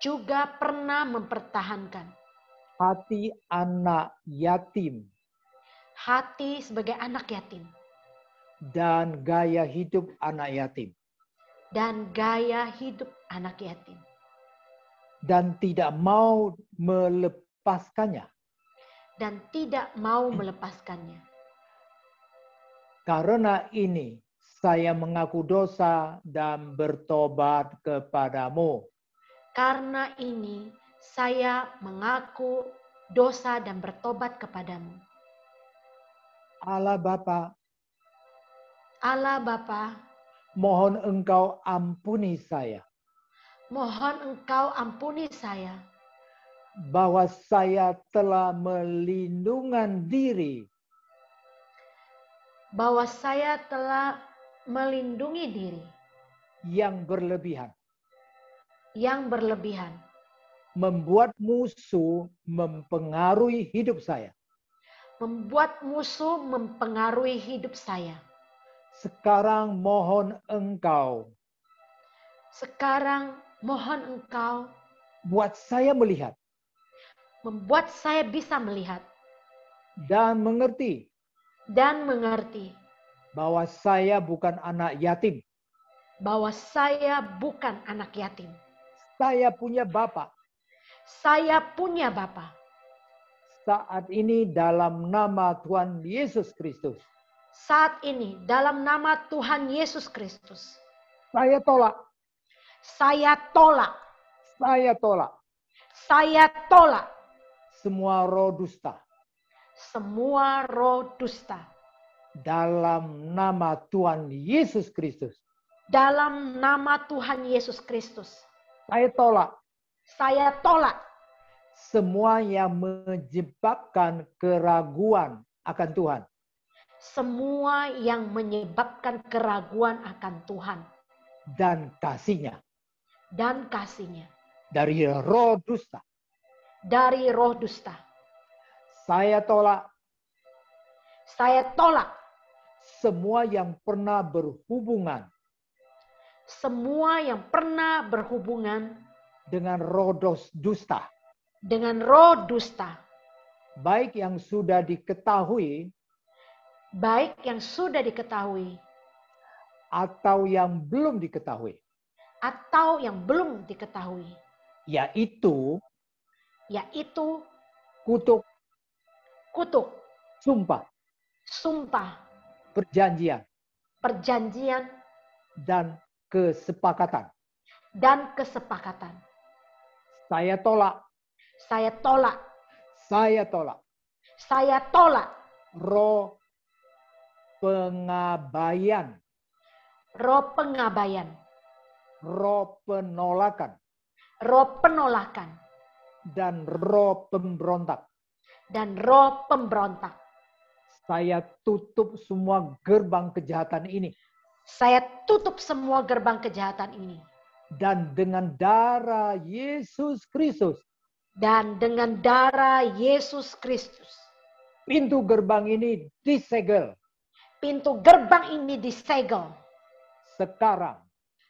Juga pernah mempertahankan hati anak yatim hati sebagai anak yatim dan gaya hidup anak yatim. Dan tidak mau melepaskannya. Karena ini saya mengaku dosa dan bertobat kepadamu. Karena ini saya mengaku dosa dan bertobat kepadamu. Allah Bapa, mohon Engkau ampuni saya. Mohon Engkau ampuni saya. Bahwa saya telah melindungi diri. Bahwa saya telah melindungi diri. Yang berlebihan. Membuat musuh mempengaruhi hidup saya. Sekarang mohon Engkau. Buat saya melihat. Membuat saya bisa melihat. Dan mengerti. Bahwa saya bukan anak yatim. Saya punya Bapa. Saat ini dalam nama Tuhan Yesus Kristus. Saya tolak. Semua roh dusta. Dalam nama Tuhan Yesus Kristus. Saya tolak. Semua yang menyebabkan keraguan akan Tuhan. Dan kasih-Nya. Dari roh dusta. Saya tolak. Semua yang pernah berhubungan. Dengan roh dusta. Baik yang sudah diketahui. Atau yang belum diketahui. Yaitu kutuk, sumpah, perjanjian, dan kesepakatan. Saya tolak. Roh pengabaian. Roh penolakan. Dan roh pemberontak. Saya tutup semua gerbang kejahatan ini. Dan dengan darah Yesus Kristus. Pintu gerbang ini disegel.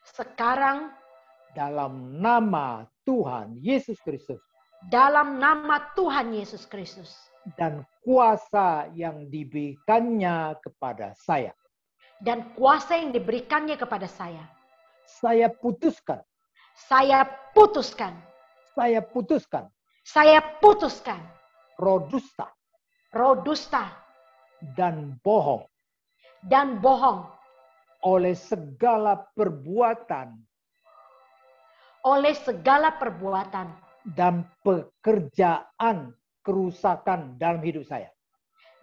Sekarang. Dalam nama Tuhan Yesus Kristus. Dan kuasa yang diberikannya kepada saya. Saya putuskan. Roh dusta. Dan bohong. Oleh segala perbuatan.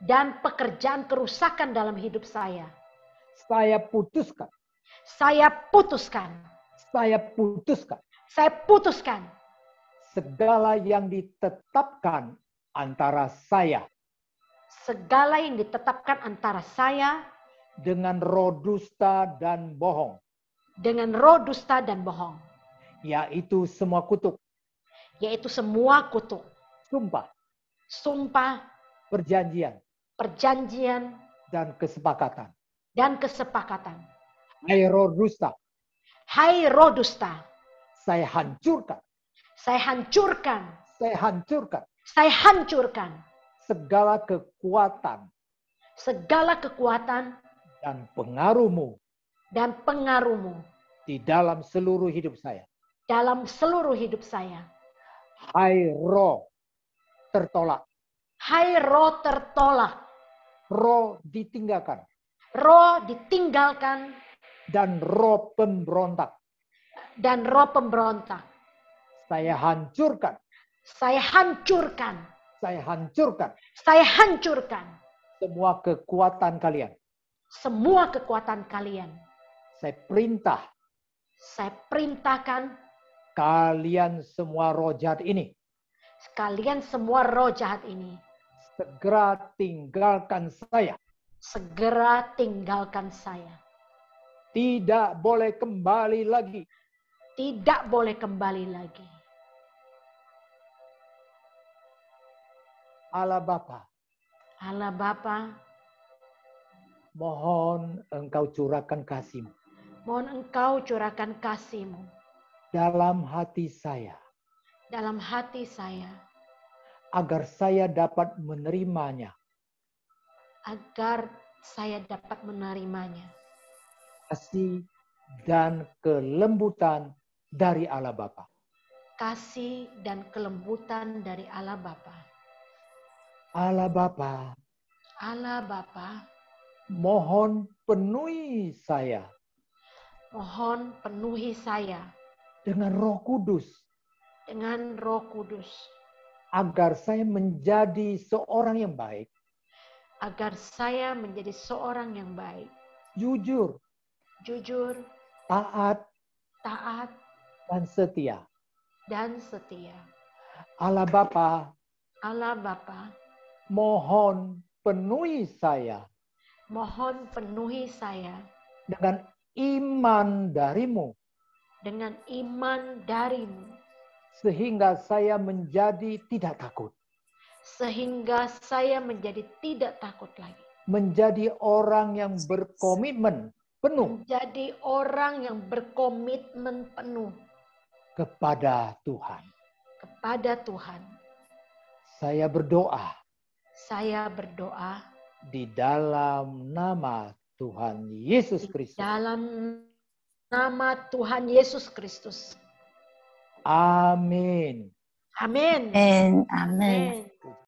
Dan pekerjaan kerusakan dalam hidup saya. Saya putuskan. segala yang ditetapkan antara saya segala yang ditetapkan antara saya dengan roh dusta dan bohong, dengan roh dusta dan bohong, yaitu semua kutuk, yaitu semua kutuk, sumpah, sumpah, perjanjian, perjanjian, dan kesepakatan. dan kesepakatan. Hai roh dusta, Hai roh dusta, saya hancurkan, saya hancurkan, saya hancurkan saya hancurkan segala kekuatan segala kekuatan dan pengaruhmu dan pengaruhmu di dalam seluruh hidup saya. dalam seluruh hidup saya. Hai roh tertolak, Hai roh tertolak, roh ditinggalkan, roh ditinggalkan, dan roh pemberontak. dan roh pemberontak. Saya hancurkan, Saya hancurkan, saya hancurkan saya hancurkan semua kekuatan kalian. semua kekuatan kalian. Saya perintahkan kalian semua roh jahat ini kalian semua roh jahat ini segera tinggalkan saya. segera tinggalkan saya. Tidak boleh kembali lagi. Tidak boleh kembali lagi. Allah Bapa, Allah Bapa, mohon Engkau curahkan kasih-Mu mohon Engkau curahkan kasih-Mu dalam hati saya, dalam hati saya, agar saya dapat menerimanya. agar saya dapat menerimanya. Kasih dan kelembutan dari Allah Bapa. Kasih dan kelembutan dari Allah Bapa. Allah Bapa, Allah Bapa, mohon penuhi saya mohon penuhi saya dengan Roh Kudus, dengan Roh Kudus, agar saya menjadi seorang yang baik, agar saya menjadi seorang yang baik, jujur, jujur, taat, taat, dan setia. dan setia. Allah Bapa, Allah Bapa, mohon penuhi saya mohon penuhi saya dengan iman darimu, dengan iman darimu, sehingga saya menjadi tidak takut, sehingga saya menjadi tidak takut lagi. menjadi orang yang berkomitmen penuh Menjadi orang yang berkomitmen penuh kepada Tuhan. kepada Tuhan. Saya berdoa Saya berdoa di dalam nama Tuhan Yesus Kristus. dalam nama Tuhan Yesus Kristus. Amin. Amin. Amin. Amin. Amin.